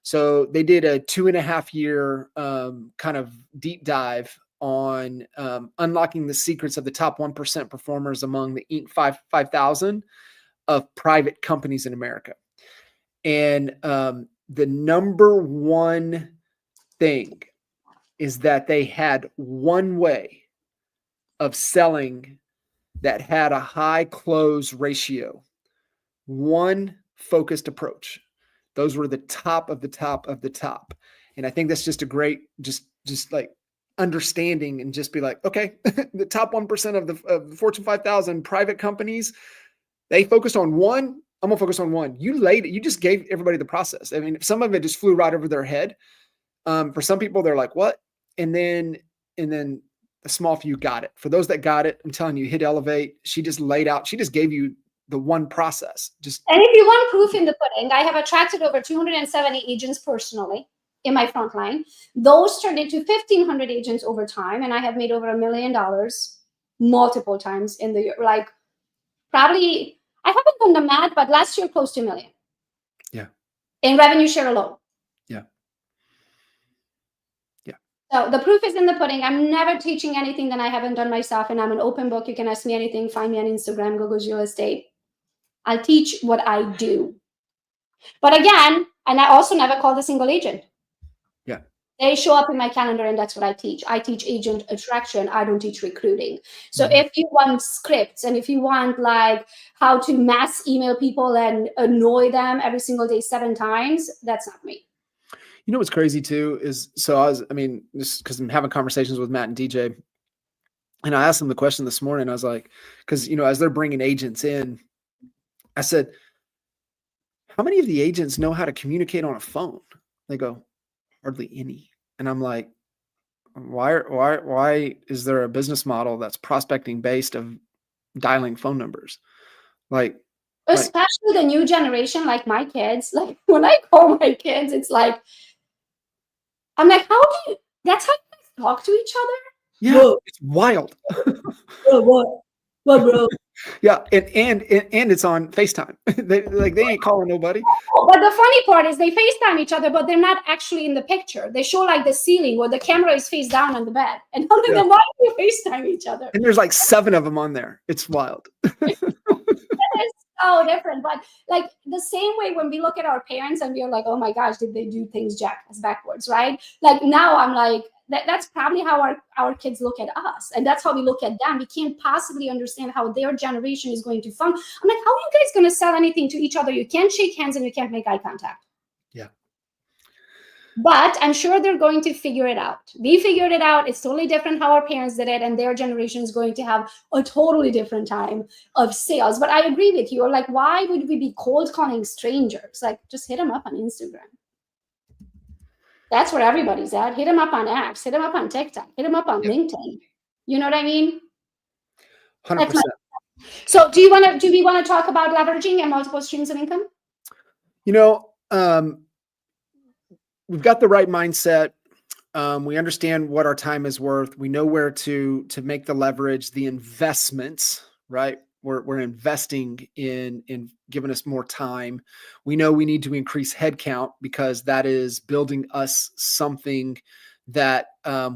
So they did a 2.5 year kind of deep dive on unlocking the secrets of the top 1% performers among the Inc. 5,000 of private companies in America. And the number one thing is that they had one way of selling that had a high close ratio, one focused approach. Those were the top of the top of the top. And I think that's just a great, just like understanding, and just be like, okay, the top 1% of the Fortune 5,000 private companies, they focused on one. I'm gonna focus on one. You just gave everybody the process. I mean, some of it just flew right over their head. For some people, they're like, what? And then a small few got it. For those that got it, I'm telling you, hit elevate. She just laid out, she just gave you the one process. And if you want proof in the pudding, I have attracted over 270 agents personally in my front line. Those turned into 1,500 agents over time. And I have made over $1 million multiple times in the year. Like, probably, I haven't done the math, but last year, close to $1 million. Yeah. In revenue share alone. Yeah. Yeah. So the proof is in the pudding. I'm never teaching anything that I haven't done myself. And I'm an open book. You can ask me anything. Find me on Instagram, Gogo's Real Estate. I'll teach what I do. But again, and I also never called a single agent. Yeah. They show up in my calendar, and that's what I teach. I teach agent attraction. I don't teach recruiting. So if you want scripts, and if you want like how to mass email people and annoy them every single day 7 times, that's not me. You know what's crazy too is, just because I'm having conversations with Matt and DJ, and I asked them the question this morning. I was like, because as they're bringing agents in, I said, how many of the agents know how to communicate on a phone? They go, hardly any. And I'm like, why is there a business model that's prospecting based of dialing phone numbers? Especially the new generation, like my kids, like when I call my kids, it's like, I'm like, that's how you talk to each other? Yeah, whoa. It's wild. What, bro? Yeah, and it's on FaceTime. they ain't calling nobody. But the funny part is they FaceTime each other, but they're not actually in the picture. They show like the ceiling where the camera is face down on the bed. And I'm like, then why do you FaceTime each other? And there's like 7 of them on there. It's wild. It is so different. But like the same way when we look at our parents and we're like, oh my gosh, did they do things backwards, right? Like now I'm like, that's probably how our kids look at us. And that's how we look at them. We can't possibly understand how their generation is going to function. I'm like, how are you guys going to sell anything to each other? You can't shake hands and you can't make eye contact. Yeah. But I'm sure they're going to figure it out. We figured it out. It's totally different how our parents did it. And their generation is going to have a totally different time of sales. But I agree with you. Like, why would we be cold calling strangers? Like, just hit them up on Instagram. That's where everybody's at. Hit them up on X. Hit them up on TikTok. Hit them up on LinkedIn. You know what I mean? 100%. So do we want to talk about leveraging and multiple streams of income? We've got the right mindset. We understand what our time is worth. We know where to make the leverage, the investments, right? We're investing in giving us more time. We know we need to increase headcount because that is building us something that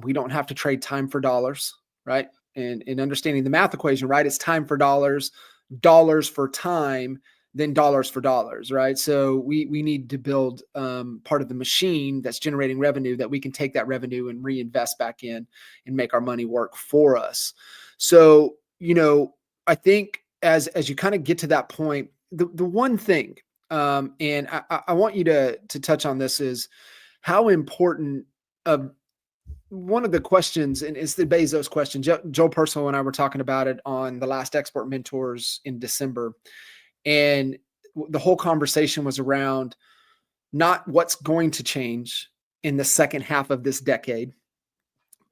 we don't have to trade time for dollars, right? And understanding the math equation, right? It's time for dollars, dollars for time, then dollars for dollars, right? So we need to build part of the machine that's generating revenue that we can take that revenue and reinvest back in and make our money work for us. So, I think as you kind of get to that point, the one thing, and I want you to touch on this, is how important one of the questions, and it's the Bezos question. Joe Percival and I were talking about it on the last Export Mentors in December. And the whole conversation was around not what's going to change in the second half of this decade,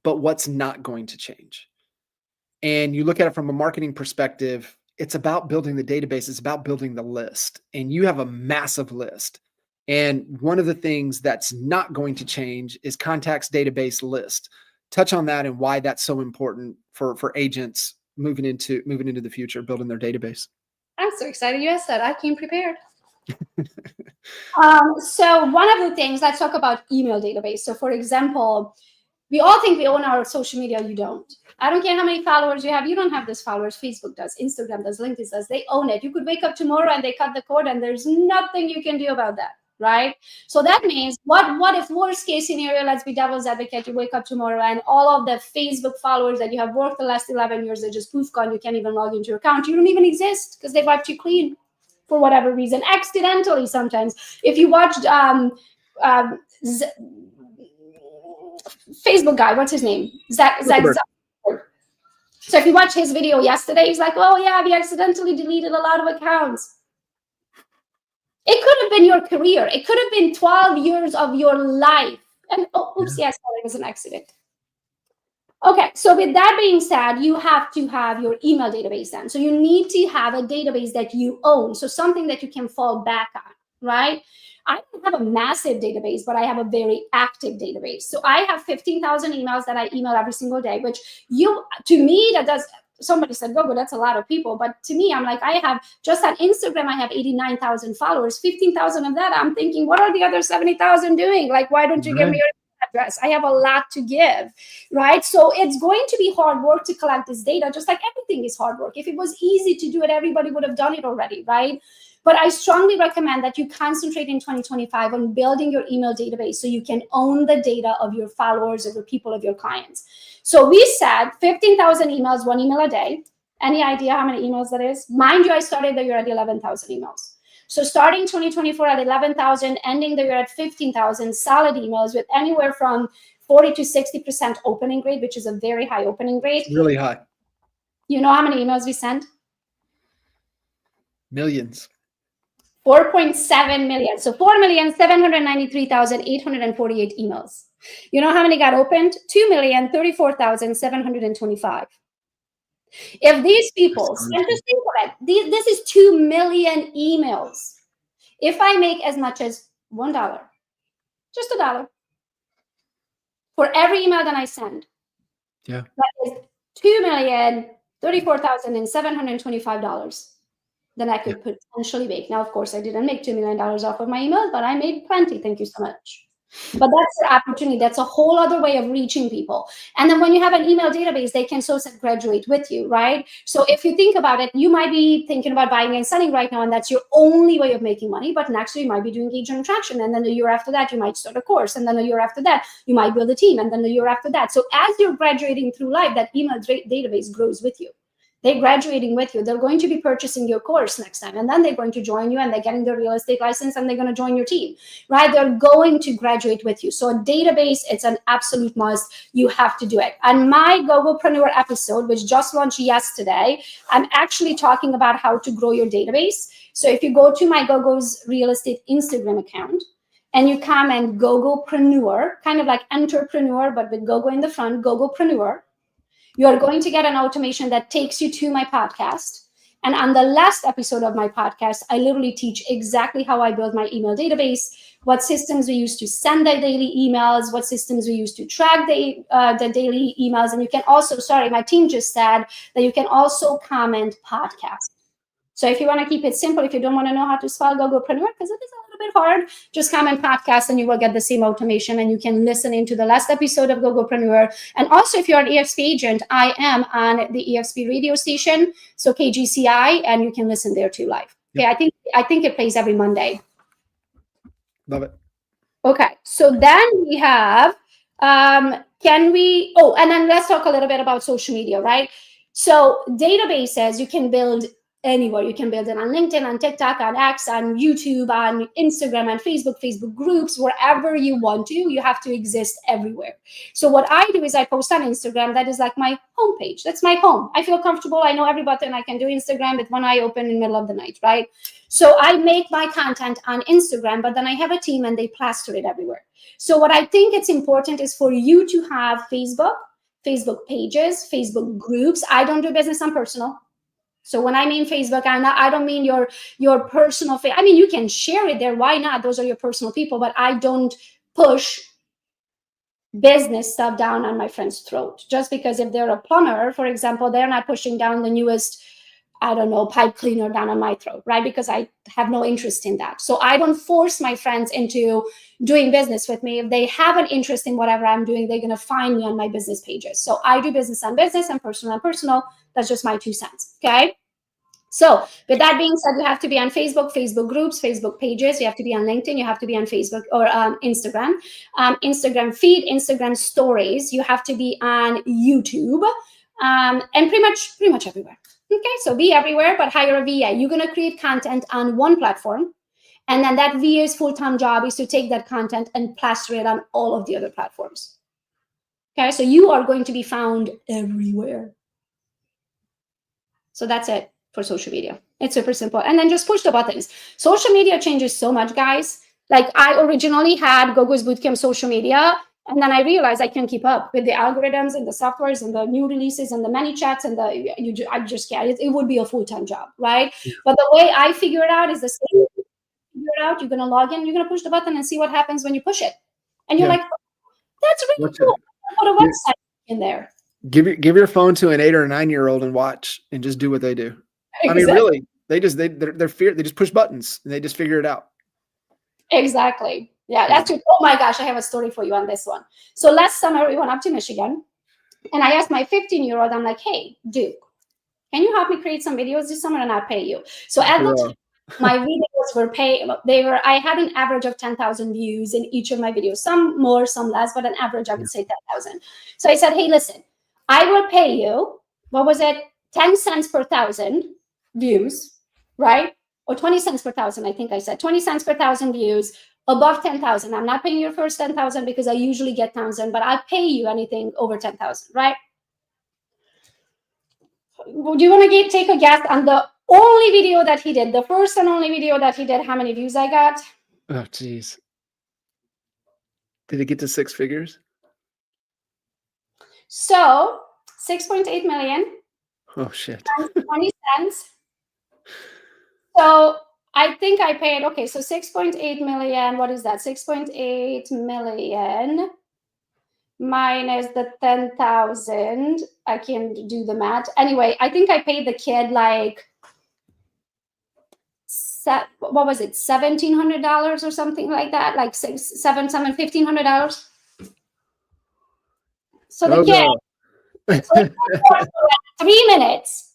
but what's not going to change. And you look at it from a marketing perspective, it's about building the database. It's about building the list. And you have a massive list. And one of the things that's not going to change is contacts database list. Touch on that and why that's so important for agents moving into the future, building their database. I'm so excited you asked that. I came prepared. So one of the things, let's talk about email database. So for example, we all think we own our social media. You don't. I don't care how many followers you have. You don't have those followers. Facebook does, Instagram does, LinkedIn does. They own it. You could wake up tomorrow and they cut the cord and there's nothing you can do about that, right? So that means what if worst case scenario, let's be devil's advocate, you wake up tomorrow and all of the Facebook followers that you have worked the last 11 years, they're just poof gone. You can't even log into your account. You don't even exist because they wiped you clean for whatever reason, accidentally sometimes. If you watched Facebook guy, what's his name? Zach. So if you watch his video yesterday, he's like, oh yeah, we accidentally deleted a lot of accounts. It could have been your career. It could have been 12 years of your life. And oops, yes, it was an accident. Okay, so with that being said, you have to have your email database then. So you need to have a database that you own. So something that you can fall back on, right? I don't have a massive database, but I have a very active database. So I have 15,000 emails that I email every single day, which to me, that does, somebody said, Gogo, that's a lot of people. But to me, I'm like, I have just on Instagram, I have 89,000 followers, 15,000 of that. I'm thinking, what are the other 70,000 doing? Like, why don't you give me your address? I have a lot to give, right? So it's going to be hard work to collect this data, just like everything is hard work. If it was easy to do it, everybody would have done it already, right? But I strongly recommend that you concentrate in 2025 on building your email database so you can own the data of your followers, of the people, of your clients. So we said 15,000 emails, 1 email a day. Any idea how many emails that is? Mind you, I started the year at 11,000 emails. So starting 2024 at 11,000, ending the year at 15,000 solid emails with anywhere from 40 to 60% opening rate, which is a very high opening rate. Really high. You know how many emails we sent? Millions. 4.7 million. So 4,793,848 emails. You know how many got opened? 2,034,725. If these people, and just think of it, this is 2 million emails. If I make as much as $1, just $1, for every email that I send, yeah, that is $2,034,725. Then I could potentially make. Now, of course, I didn't make $2 million off of my email, but I made plenty. Thank you so much. But that's the opportunity. That's a whole other way of reaching people. And then when you have an email database, they can so graduate with you, right? So if you think about it, you might be thinking about buying and selling right now, and that's your only way of making money. But next year, you might be doing agent attraction. And then the year after that, you might start a course. And then the year after that, you might build a team. And then the year after that. So as you're graduating through life, that email database grows with you. They're graduating with you. They're going to be purchasing your course next time. And then they're going to join you and they're getting their real estate license and they're going to join your team, right? They're going to graduate with you. So a database, it's an absolute must. You have to do it. And my Gogopreneur episode, which just launched yesterday, I'm actually talking about how to grow your database. So if you go to my Gogo's real estate Instagram account, and you comment Gogopreneur, kind of like entrepreneur, but with Gogo in the front, Gogopreneur, you are going to get an automation that takes you to my podcast. And on the last episode of my podcast, I literally teach exactly how I build my email database, what systems we use to send the daily emails, what systems we use to track the daily emails. And you can also, sorry, my team just said that you can also comment podcast. So if you want to keep it simple, if you don't want to know how to spell Gogopreneur, because it is a little bit hard, just comment podcast and you will get the same automation and you can listen into the last episode of Gogopreneur. And also if you're an EXP agent, I am on the EXP radio station, so KGCI, and you can listen there too live. Yep. Okay, I think it plays every Monday. Love it. Okay, so then we have, and then let's talk a little bit about social media, right? So databases, you can build anywhere. You can build it on LinkedIn, on TikTok, on X, on YouTube, on Instagram, on Facebook groups, wherever you want to. You have to exist everywhere. So what I do is I post on Instagram. That is like my homepage. That's my home. I feel comfortable. I know every button. I can do Instagram with one eye open in the middle of the night, right? So I make my content on Instagram, but then I have a team and they plaster it everywhere. So what I think it's important is for you to have Facebook pages, Facebook groups. I don't do business on personal. So when I mean Facebook, I don't mean your personal. I mean, you can share it there. Why not? Those are your personal people. But I don't push business stuff down on my friend's throat. Just because if they're a plumber, for example, they're not pushing down the newest I don't know, pipe cleaner down on my throat, right? Because I have no interest in that. So I don't force my friends into doing business with me. If they have an interest in whatever I'm doing, they're going to find me on my business pages. So I do business on business and personal on personal. That's just my 2 cents. Okay. So with that being said, you have to be on Facebook, Facebook groups, Facebook pages. You have to be on LinkedIn. You have to be on Facebook or Instagram, Instagram feed, Instagram stories. You have to be on YouTube, and pretty much everywhere. Okay, so be everywhere, but hire a VA. You're going to create content on one platform, and then that VA's full-time job is to take that content and plaster it on all of the other platforms. Okay, so you are going to be found everywhere. So that's it for social media. It's super simple. And then just push the buttons. Social media changes so much, guys. Like I originally had Gogo's Bootcamp social media, and then I realized I can't keep up with the algorithms and the softwares and the new releases and the many chats and I just can't. It would be a full-time job, right? Yeah. But the way I figure it out is the same. Figure it out. You're gonna log in. You're gonna push the button and see what happens when you push it. And you're like, that's really cool. Put a website in there. Give your phone to an 8 or 9 year old and watch and just do what they do. Exactly. I mean, really, they just push buttons and they just figure it out. Exactly. Yeah, that's true. Oh my gosh, I have a story for you on this one. So last summer we went up to Michigan, and I asked my 15-year-old, I'm like, hey, Duke, can you help me create some videos this summer and I'll pay you? So at the time, my videos were paid. I had an average of 10,000 views in each of my videos, some more, some less, but an average, I would say 10,000. So I said, hey, listen, I will pay you, what was it, 10 cents per 1,000 views, right? Or 20 cents per 1,000, I think I said. 20 cents per 1,000 views above 10,000. I'm not paying your first 10,000 because I usually get 1,000, but I'll pay you anything over 10,000, right? Do you want to take a guess on the only video that he did, the first and only video that he did, how many views I got? Oh, geez. Did it get to 6 figures? So 6.8 million. Oh, shit. 20 cents. So I think I paid, okay, so 6.8 million. What is that? 6.8 million minus the 10,000. I can do the math. Anyway, I think I paid the kid like, what was it? $1,700 or something like that, like $1,500. So the kid, so 3 minutes,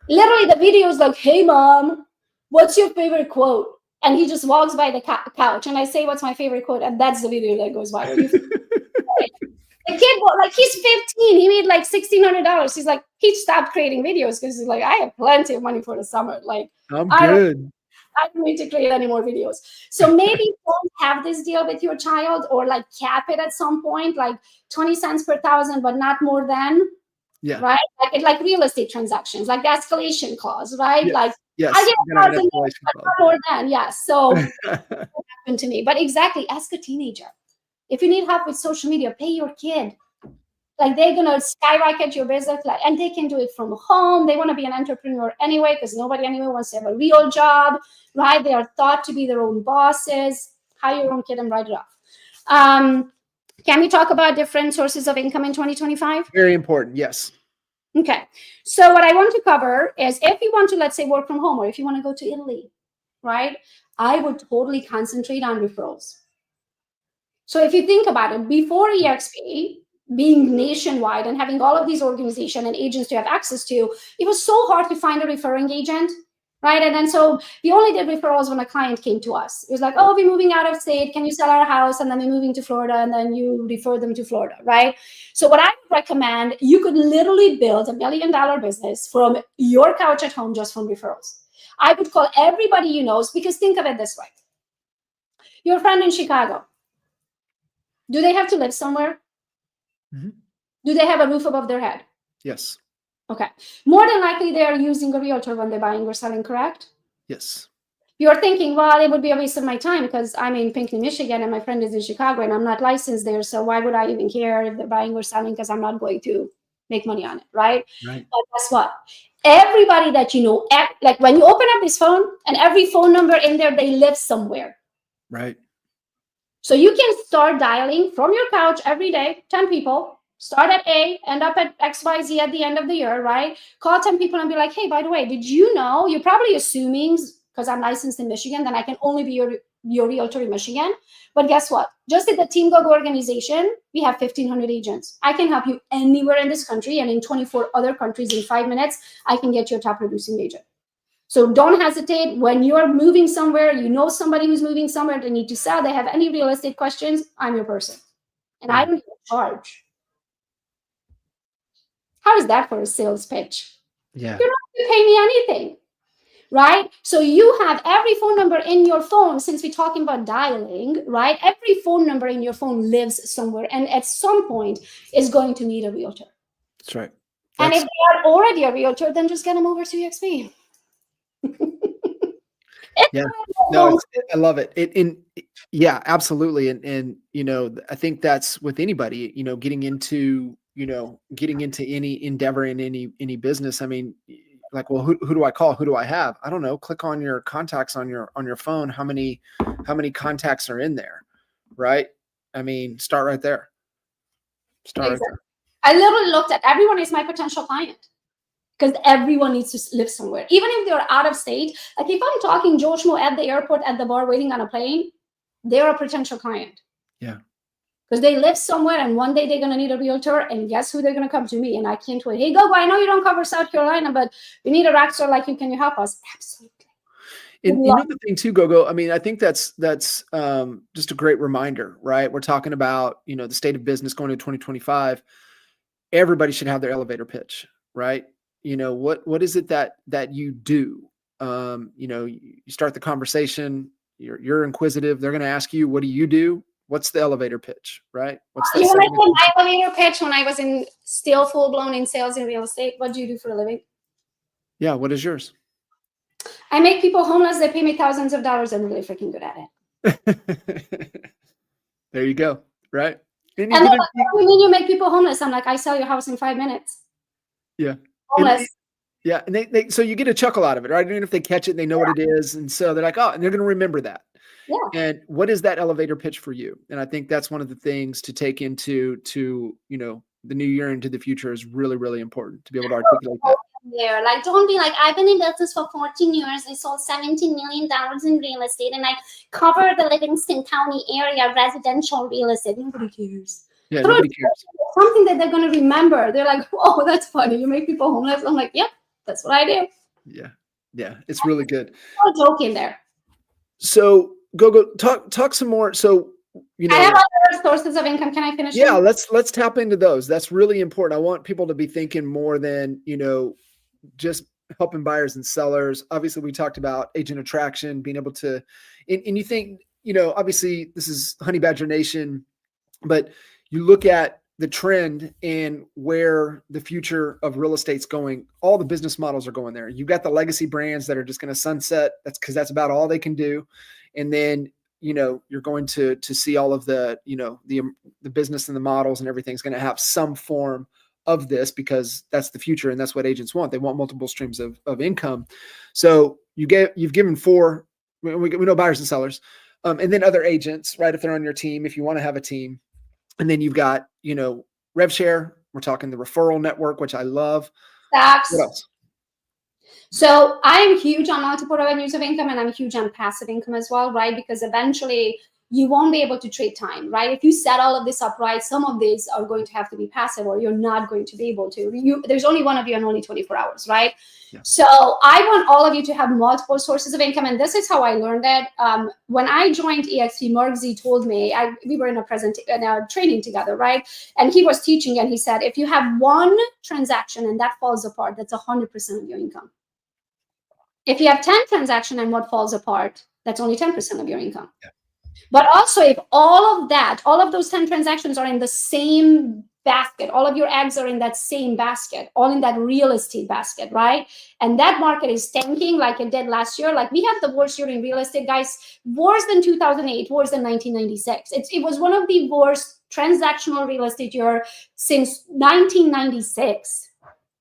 literally the video is like, hey mom, what's your favorite quote? And he just walks by the couch and I say, what's my favorite quote? And that's the video that goes viral. The kid, like, he's 15. He made like $1,600. He's like, he stopped creating videos because he's like, I have plenty of money for the summer. Like, I'm good. I don't need to create any more videos. So maybe don't have this deal with your child, or like cap it at some point, like 20 cents per 1,000, but not more than. Yeah. Right. Like real estate transactions, like the escalation clause, right? Yes. Like, yes. I get 1,000, but not more than. Yes. So that happened to me. But exactly, ask a teenager. If you need help with social media, pay your kid. Like, they're going to skyrocket your business, like, and they can do it from home. They want to be an entrepreneur anyway, because nobody anyway wants to have a real job, right? They are thought to be their own bosses. Hire your own kid and write it off. Can we talk about different sources of income in 2025? Very important, yes. Okay. So what I want to cover is, if you want to, let's say, work from home, or if you want to go to Italy, right? I would totally concentrate on referrals. So if you think about it, before EXP, being nationwide and having all of these organizations and agents to have access to, it was so hard to find a referring agent, right? And then so we only did referrals when a client came to us. It was like, oh, we're moving out of state. Can you sell our house? And then we're moving to Florida, and then you refer them to Florida, right? So what I would recommend, you could literally build $1 million business from your couch at home just from referrals. I would call everybody you know, because think of it this way. Your friend in Chicago, do they have to live somewhere? Mm-hmm. Do they have a roof above their head? Yes. Okay. More than likely, they are using a realtor when they're buying or selling, correct? Yes. You're thinking, well, it would be a waste of my time because I'm in Pinpoint, Michigan, and my friend is in Chicago, and I'm not licensed there. So why would I even care if they're buying or selling? Because I'm not going to make money on it, right? Right. But guess what? Everybody that you know, like when you open up this phone, and every phone number in there, they live somewhere. Right. So you can start dialing from your couch every day, 10 people, Start at A, end up at XYZ at the end of the year, right? Call 10 people and be like, hey, by the way, did you know, you're probably assuming, because I'm licensed in Michigan, then I can only be your realtor in Michigan. But guess what? Just at the Team Gogo organization, we have 1,500 agents. I can help you anywhere in this country, and in 24 other countries in 5 minutes, I can get you a top producing agent. So don't hesitate. When you're moving somewhere, you know somebody who's moving somewhere, they need to sell, they have any real estate questions, I'm your person. And I don't even charge. How is that for a sales pitch? Yeah. You don't have to pay me anything, right? So you have every phone number in your phone, since we're talking about dialing, right? Every phone number in your phone lives somewhere, and at some point is going to need a realtor. That's right. And if they are already a realtor, then just get them over to EXP. Yeah, no, I love it. Yeah, absolutely. And, you know, I think that's with anybody, you know, getting into any endeavor in any business. I mean, like, well, who do I call? Who do I have? I don't know. Click on your contacts on your phone. How many contacts are in there? Right. I mean, start right there. Right there. I literally looked at everyone is my potential client, because everyone needs to live somewhere, even if they're out of state. Like if I'm talking Joe Schmo at the airport, at the bar, waiting on a plane, they're a potential client. Yeah. Because they live somewhere, and one day they're going to need a realtor, and guess who they're going to come to me? And I can't wait. Hey, Gogo, I know you don't cover South Carolina, but we need a rock star like you. Can you help us? Absolutely. And you know the thing too, Gogo, I mean, I think that's just a great reminder, right? We're talking about, you know, the state of business going to 2025. Everybody should have their elevator pitch, right? You know, what is it that you do? You know, you start the conversation, you're inquisitive. They're going to ask you, what do you do? What's the elevator pitch, right? What's that? My elevator pitch when I was still full blown in sales in real estate. What do you do for a living? Yeah. What is yours? I make people homeless. They pay me thousands of dollars. I'm really freaking good at it. There you go. Right. And then what do you mean you make people homeless? I'm like, I sell your house in 5 minutes. Yeah. Homeless. Yeah. And they so you get a chuckle out of it, right? Even if they catch it, they know what it is. And so they're like, oh, and they're going to remember that. Yeah. And what is that elevator pitch for you? And I think that's one of the things to take into, you know, the new year into the future is really, really important to be able to articulate that. There, like, don't be like, I've been in business for 14 years. I sold $17 million in real estate, and I cover the Livingston County area residential real estate. Nobody cares. Yeah, nobody cares. Something that they're going to remember. They're like, oh, that's funny. You make people homeless. I'm like, yep, that's what I do. Yeah. Yeah. It's really good. No joke in there. So Gogo, talk some more. So, you know, I have other sources of income. Can I finish? Yeah, let's tap into those. That's really important. I want people to be thinking more than, you know, just helping buyers and sellers. Obviously, we talked about agent attraction, being able to, and you think, you know, obviously this is Honey Badger Nation, but you look at the trend and where the future of real estate's going, all the business models are going there. You've got the legacy brands that are just going to sunset. That's because that's about all they can do. And then, you know, you're going to see all of the, you know, the business and the models and everything's going to have some form of this, because that's the future. And that's what agents want. They want multiple streams of income. So you've given 4, we know buyers and sellers, and then other agents, right? If they're on your team, if you want to have a team, and then you've got, you know, rev share. We're talking the referral network, which I love. Stacks. What else? So I'm huge on multiple revenues of income, and I'm huge on passive income as well, right? Because eventually you won't be able to trade time, right? If you set all of this up right, some of these are going to have to be passive, or you're not going to be able to. There's only one of you and only 24 hours, right? Yeah. So I want all of you to have multiple sources of income, and this is how I learned it. When I joined EXP, Murgzy told me, we were in a training together, right? And he was teaching, and he said, if you have one transaction and that falls apart, that's 100% of your income. If you have 10 transactions and what falls apart, that's only 10% of your income. Yeah. But also, if all of those 10 transactions are in the same basket, all of your eggs are in that same basket, all in that real estate basket, right? And that market is tanking like it did last year. Like we had the worst year in real estate, guys, worse than 2008, worse than 1996. It was one of the worst transactional real estate year since 1996.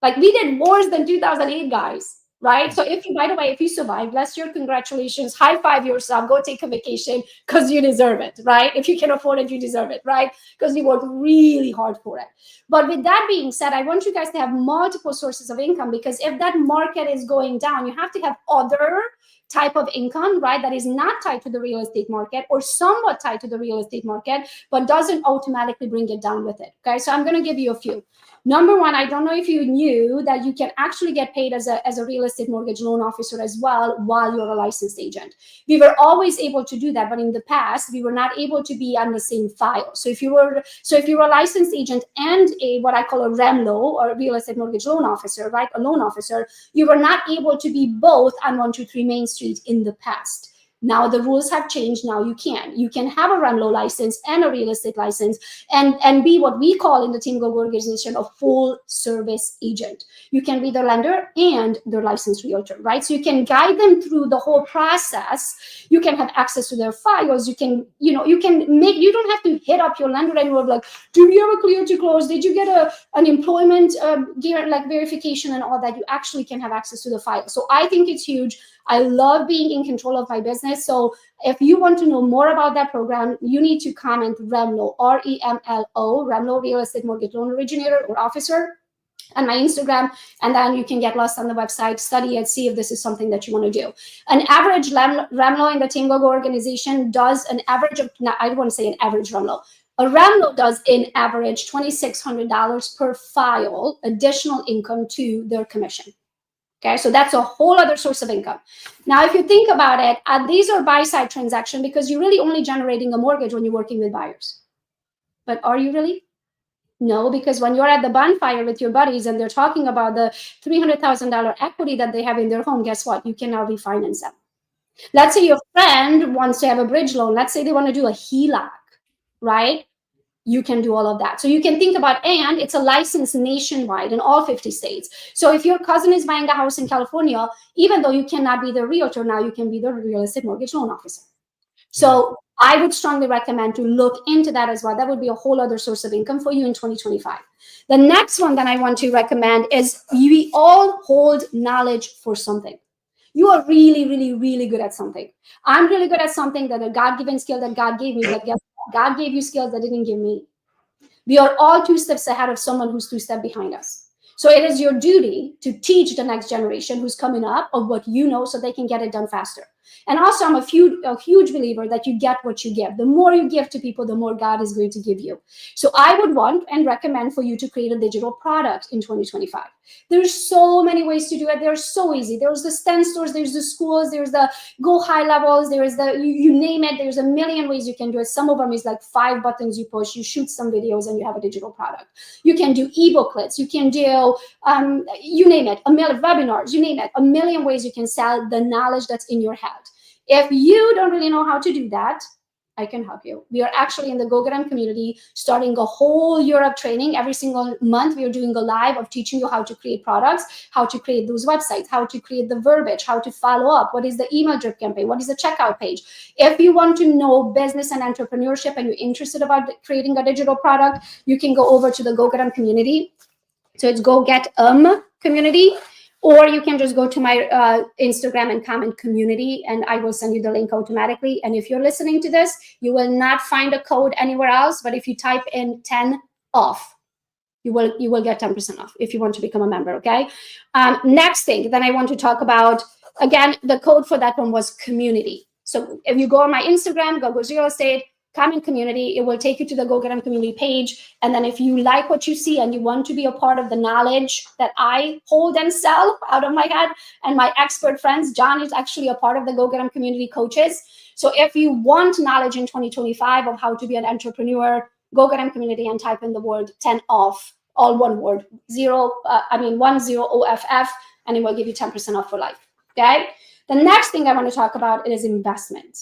Like we did worse than 2008, guys. right? So if you, by the way, if you survive, bless your congratulations, high five yourself, go take a vacation because you deserve it, right? If you can afford it, you deserve it, right? Because you worked really hard for it. But with that being said, I want you guys to have multiple sources of income, because if that market is going down, you have to have other type of income, right? That is not tied to the real estate market or somewhat tied to the real estate market, but doesn't automatically bring it down with it. Okay, so I'm going to give you a few. Number one, I don't know if you knew that you can actually get paid as a real estate mortgage loan officer as well while you're a licensed agent. We were always able to do that, but in the past, we were not able to be on the same file. So if you were a licensed agent and a what I call a REMLO, or a real estate mortgage loan officer, right, a loan officer, you were not able to be both on 123 Main Street in the past. Now the rules have changed. Now you can have a REMLO license and a real estate license and be what we call in the Team Gogo organization a full service agent. You can be the lender and their licensed realtor, right? So you can guide them through the whole process. You can have access to their files. You can, you don't have to hit up your lender and you're like, do we have a clear to close? Did you get an employment verification and all that? You actually can have access to the file. So I think it's huge. I love being in control of my business. So if you want to know more about that program, you need to comment REMLO, REMLO, REMLO Real Estate Mortgage Loan Originator or Officer, on my Instagram, and then you can get lost on the website, study it, see if this is something that you want to do. An average REMLO in the Team Gogo organization does an average of, I don't want to say an average REMLO. A REMLO does in average $2,600 per file additional income to their commission. Okay, so that's a whole other source of income. Now, if you think about it, these are buy-side transactions because you're really only generating a mortgage when you're working with buyers. But are you really? No, because when you're at the bonfire with your buddies and they're talking about the $300,000 equity that they have in their home, guess what? You can now refinance them. Let's say your friend wants to have a bridge loan. Let's say they want to do a HELOC, right? You can do all of that. So you can think about, and it's a license nationwide in all 50 states. So if your cousin is buying a house in California, even though you cannot be the realtor, now you can be the real estate mortgage loan officer. So I would strongly recommend to look into that as well. That would be a whole other source of income for you in 2025. The next one that I want to recommend is we all hold knowledge for something. You are really, really, really good at something. I'm really good at something, that a God-given skill that God gave me, but guess what? God gave you skills that didn't give me. We are all 2 steps ahead of someone who's 2 steps behind us. So it is your duty to teach the next generation who's coming up of what you know so they can get it done faster. And also, I'm a huge believer that you get what you give. The more you give to people, the more God is going to give you. So I would want and recommend for you to create a digital product in 2025. There's so many ways to do it. They're so easy. There's the STEM stores, there's the schools, there's the Go High Levels, there's the, you name it, there's a million ways you can do it. Some of them is like 5 buttons you push, you shoot some videos and you have a digital product. You can do ebooklets, you can do, you name it, a million webinars, you name it, a million ways you can sell the knowledge that's in your head. If you don't really know how to do that, I can help you. We are actually in the GoGram community starting a whole year of training. Every single month, we are doing a live of teaching you how to create products, how to create those websites, how to create the verbiage, how to follow up, what is the email drip campaign, what is the checkout page. If you want to know business and entrepreneurship and you're interested about creating a digital product, you can go over to the GoGram community. So it's Go Get community. Or you can just go to my Instagram and comment community, and I will send you the link automatically. And if you're listening to this, you will not find a code anywhere else. But if you type in 10 off, you will get 10% off if you want to become a member. Okay. Next thing, then I want to talk about, again, the code for that one was community. So if you go on my Instagram, Gogo's Real Estate, comment community, it will take you to the GoGram community page. And then if you like what you see and you want to be a part of the knowledge that I hold and sell out of my head, and my expert friends, John is actually a part of the GoGram community coaches. So if you want knowledge in 2025 of how to be an entrepreneur, GoGram community and type in the word 10 off, all one word, 10 OFF, and it will give you 10% off for life. Okay. The next thing I want to talk about is investment.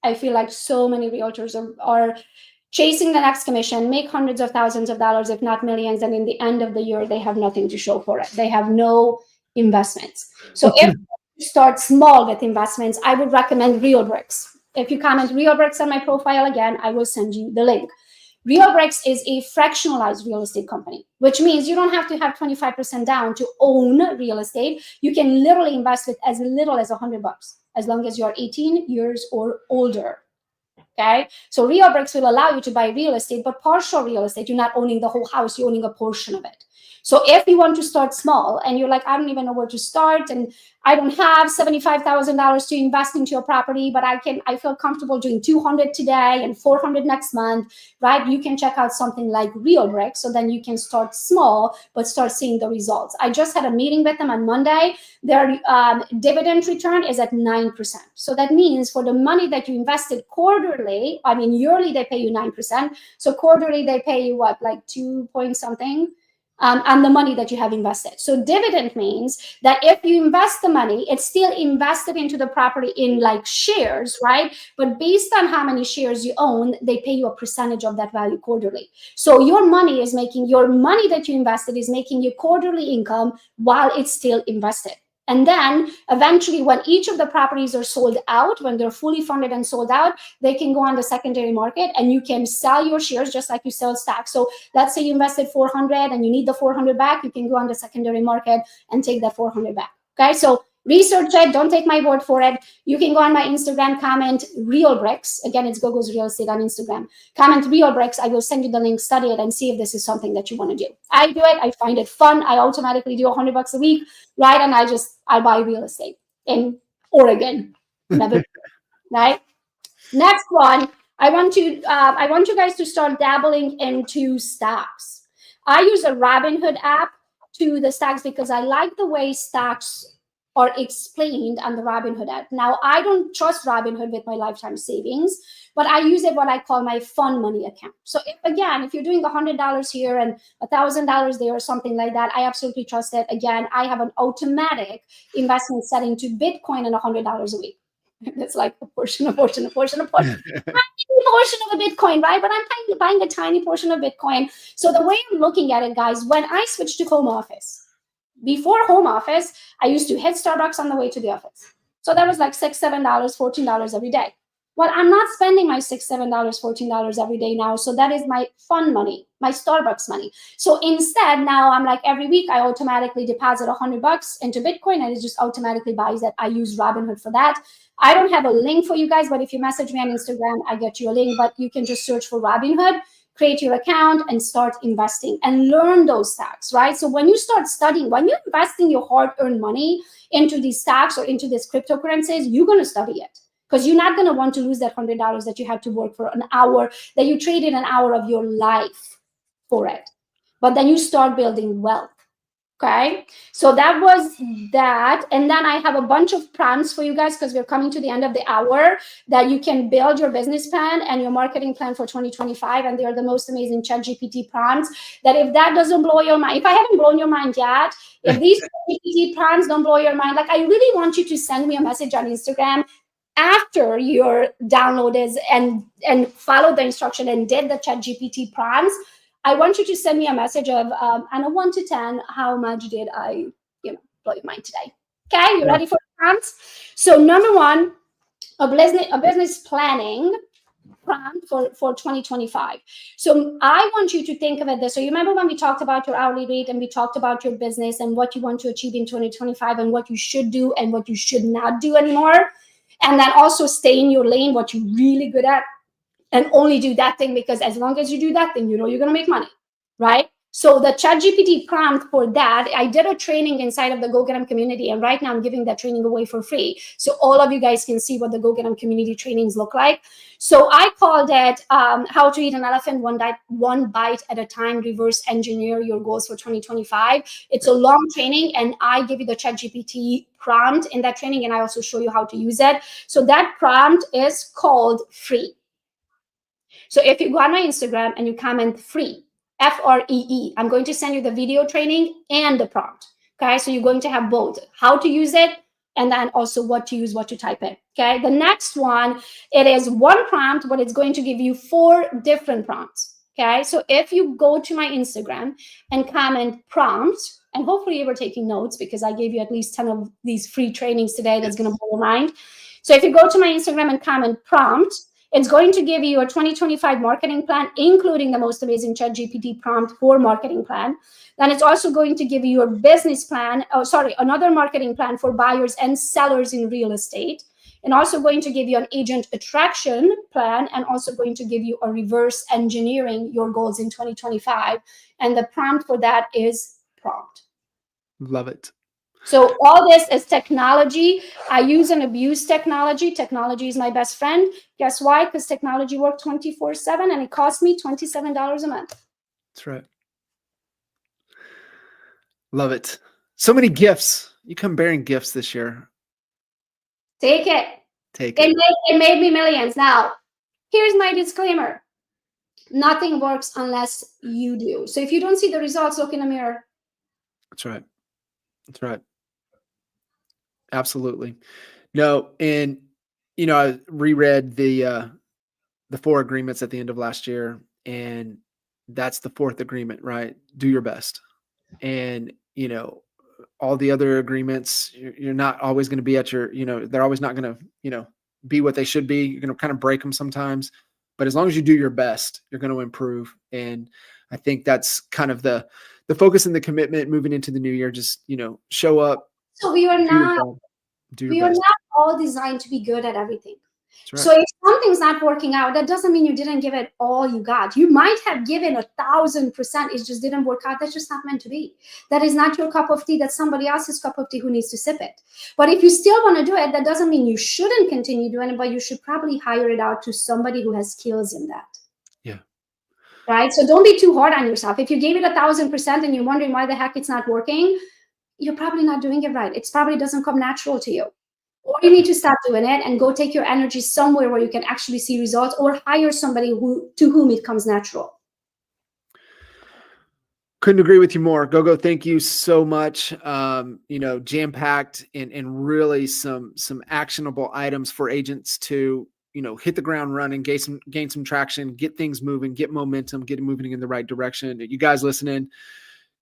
I feel like so many realtors are chasing the next commission, make hundreds of thousands of dollars, if not millions, and in the end of the year, they have nothing to show for it. They have no investments. So if you start small with investments, I would recommend Real Bricks. If you comment Real Bricks on my profile again, I will send you the link. RealBricks is a fractionalized real estate company, which means you don't have to have 25% down to own real estate. You can literally invest with as little as $100, as long as you're 18 years or older. Okay, so RealBricks will allow you to buy real estate, but partial real estate. You're not owning the whole house, you're owning a portion of it. So if you want to start small and you're like, I don't even know where to start, and I don't have $75,000 to invest into your property, but I feel comfortable doing 200 today and 400 next month, right? You can check out something like RealBricks, so then you can start small, but start seeing the results. I just had a meeting with them on Monday. Their dividend return is at 9%. So that means for the money that you invested quarterly, I mean, yearly, they pay you 9%. So quarterly, they pay you what, like 2 point something? And the money that you have invested. So dividend means that if you invest the money, it's still invested into the property in like shares, right? But based on how many shares you own, they pay you a percentage of that value quarterly. So your money that you invested is making you quarterly income while it's still invested. And then eventually when each of the properties are sold out, when they're fully funded and sold out, they can go on the secondary market and you can sell your shares just like you sell stocks. So let's say you invested 400 and you need the 400 back, you can go on the secondary market and take that 400 back. Okay, so research it, don't take my word for it. You can go on my Instagram, comment RealBricks. Again, it's Gogo's Real Estate on Instagram. Comment RealBricks. I will send you the link, study it, and see if this is something that you want to do. I do it. I find it fun. I automatically do $100 a week, right? And I buy real estate in Oregon. Never, right? Next one, I want you guys to start dabbling into stocks. I use a Robinhood app to the stocks because I like the way stocks are explained on the Robinhood app. Now, I don't trust Robinhood with my lifetime savings, but I use it what I call my fun money account. So if you're doing $100 here and $1,000 there or something like that, I absolutely trust it. Again, I have an automatic investment setting to Bitcoin and $100 a week. It's like a portion of a Bitcoin, right? But I'm buying a tiny portion of Bitcoin. So the way I'm looking at it, guys, when I switched to home office, before home office, I used to hit Starbucks on the way to the office. So that was like $6, $7, $14 every day. Well, I'm not spending my $6, $7, $14 every day now. So that is my fun money, my Starbucks money. So instead, now I'm like every week, I automatically deposit $100 into Bitcoin and it just automatically buys that. I use Robinhood for that. I don't have a link for you guys, but if you message me on Instagram, I get you a link, but you can just search for Robinhood, create your account and start investing and learn those stocks, right? So when you start studying, when you're investing your hard-earned money into these stocks or into these cryptocurrencies, you're going to study it because you're not going to want to lose that $100 that you had to work for an hour, that you traded an hour of your life for it. But then you start building wealth. Okay, so that was that. And then I have a bunch of prompts for you guys because we're coming to the end of the hour that you can build your business plan and your marketing plan for 2025. And they are the most amazing ChatGPT prompts that if that doesn't blow your mind, if I haven't blown your mind yet, if these ChatGPT prompts don't blow your mind, like I really want you to send me a message on Instagram after your download is and follow the instruction and did the ChatGPT prompts. I want you to send me a message of on a 1 to 10, how much did I, blow your mind today? Okay, you ready for the prompts? So number one, a business planning prompt for 2025. So I want you to think of it this. So you remember when we talked about your hourly rate and we talked about your business and what you want to achieve in 2025 and what you should do and what you should not do anymore. And then also stay in your lane, what you're really good at. And only do that thing because as long as you do that thing, you're going to make money, right? So the ChatGPT prompt for that, I did a training inside of the Go Get 'em community. And right now I'm giving that training away for free. So all of you guys can see what the Go Get 'em community trainings look like. So I called it how to eat an elephant one bite at a time, reverse engineer your goals for 2025. It's a long training and I give you the ChatGPT prompt in that training. And I also show you how to use it. So that prompt is called free. So if you go on my Instagram and you comment free, Free, I'm going to send you the video training and the prompt. Okay, so you're going to have both, how to use it and then also what to use, what to type in. Okay, the next one, it is one prompt, but it's going to give you 4 different prompts. Okay, so if you go to my Instagram and comment prompt, and hopefully you were taking notes because I gave you at least 10 of these free trainings today that's going to blow your mind. So if you go to my Instagram and comment prompt, It's going to give you a 2025 marketing plan, including the most amazing ChatGPT prompt for marketing plan. Then it's also going to give you your business plan, another marketing plan for buyers and sellers in real estate, and also going to give you an agent attraction plan, and also going to give you a reverse engineering your goals in 2025. And the prompt for that is prompt. Love it. So all this is technology. I use and abuse technology. Technology is my best friend. Guess why? Because technology works 24/7 and it cost me $27 a month. That's right. Love it. So many gifts. You come bearing gifts this year. Take it. Take it. It made me millions. Now, here's my disclaimer. Nothing works unless you do. So if you don't see the results, look in the mirror. That's right. That's right. Absolutely. No, and I reread the 4 agreements at the end of last year, and that's the 4th agreement, right? Do your best. And all the other agreements, you're not always going to be at your, they're always not going to, be what they should be. You're going to kind of break them sometimes, but as long as you do your best, you're going to improve. And I think that's kind of the focus and the commitment moving into the new year. Just, show up. So we are not all designed to be good at everything. Right. So if something's not working out, that doesn't mean you didn't give it all you got. You might have given 1,000%. It just didn't work out. That's just not meant to be. That is not your cup of tea. That's somebody else's cup of tea who needs to sip it. But if you still want to do it, that doesn't mean you shouldn't continue doing it, but you should probably hire it out to somebody who has skills in that. Yeah. Right. So don't be too hard on yourself. If you gave it 1,000% and you're wondering why the heck it's not working, you're probably not doing it right. It probably doesn't come natural to you. Or you need to stop doing it and go take your energy somewhere where you can actually see results, or hire somebody to whom it comes natural. Couldn't agree with you more. Gogo, thank you so much. Jam-packed and really some actionable items for agents to, hit the ground running, gain some traction, get things moving, get momentum, get moving in the right direction. You guys listening,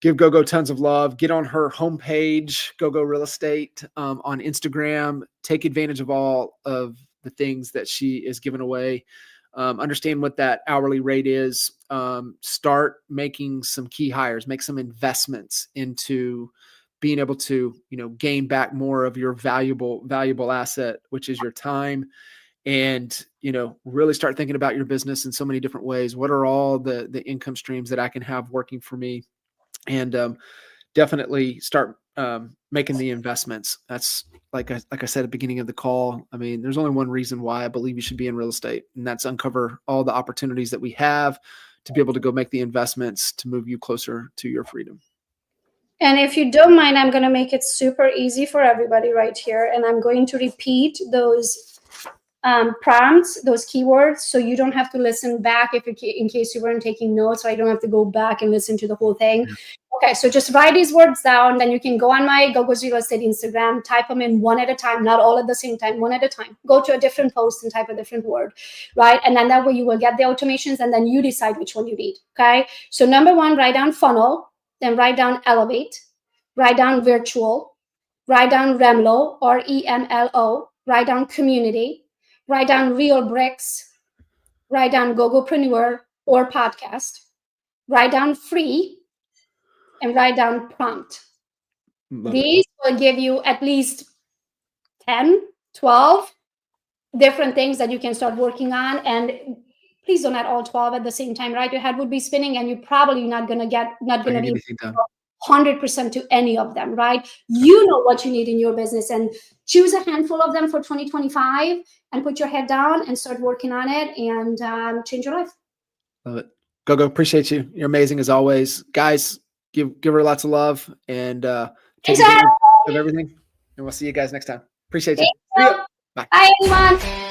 give Gogo tons of love. Get on her homepage, Gogo Real Estate, on Instagram. Take advantage of all of the things that she is giving away. Understand what that hourly rate is. Start making some key hires. Make some investments into being able to, gain back more of your valuable asset, which is your time. And, really start thinking about your business in so many different ways. What are all the income streams that I can have working for me? And definitely start making the investments. That's like I said at the beginning of the call. I mean, there's only one reason why I believe you should be in real estate, and that's uncover all the opportunities that we have to be able to go make the investments to move you closer to your freedom. And if you don't mind, I'm going to make it super easy for everybody right here, and I'm going to repeat those prompts, those keywords, so you don't have to listen back in case you weren't taking notes, so I don't have to go back and listen to the whole thing. Yeah. Okay, so just write these words down, then you can go on my Gogo's Real Estate Instagram, type them in one at a time, not all at the same time, one at a time. Go to a different post and type a different word, right? And then that way you will get the automations, and then you decide which one you need, okay? So number 1, write down funnel, then write down elevate, write down virtual, write down REMLO or EMLO, write down community, write down real bricks, write down Gogopreneur or podcast, write down free, and write down prompt. These will give you at least 10, 12 different things that you can start working on. And please don't add all 12 at the same time, right? Your head would be spinning and you're probably not going to be 100% to any of them, right? You know what you need in your business, and choose a handful of them for 2025 and put your head down and start working on it and change your life. Love it. Gogo, appreciate you. You're amazing as always. Guys, give her lots of love and take advantage of everything. And we'll see you guys next time. Appreciate you. Bye. Bye, everyone.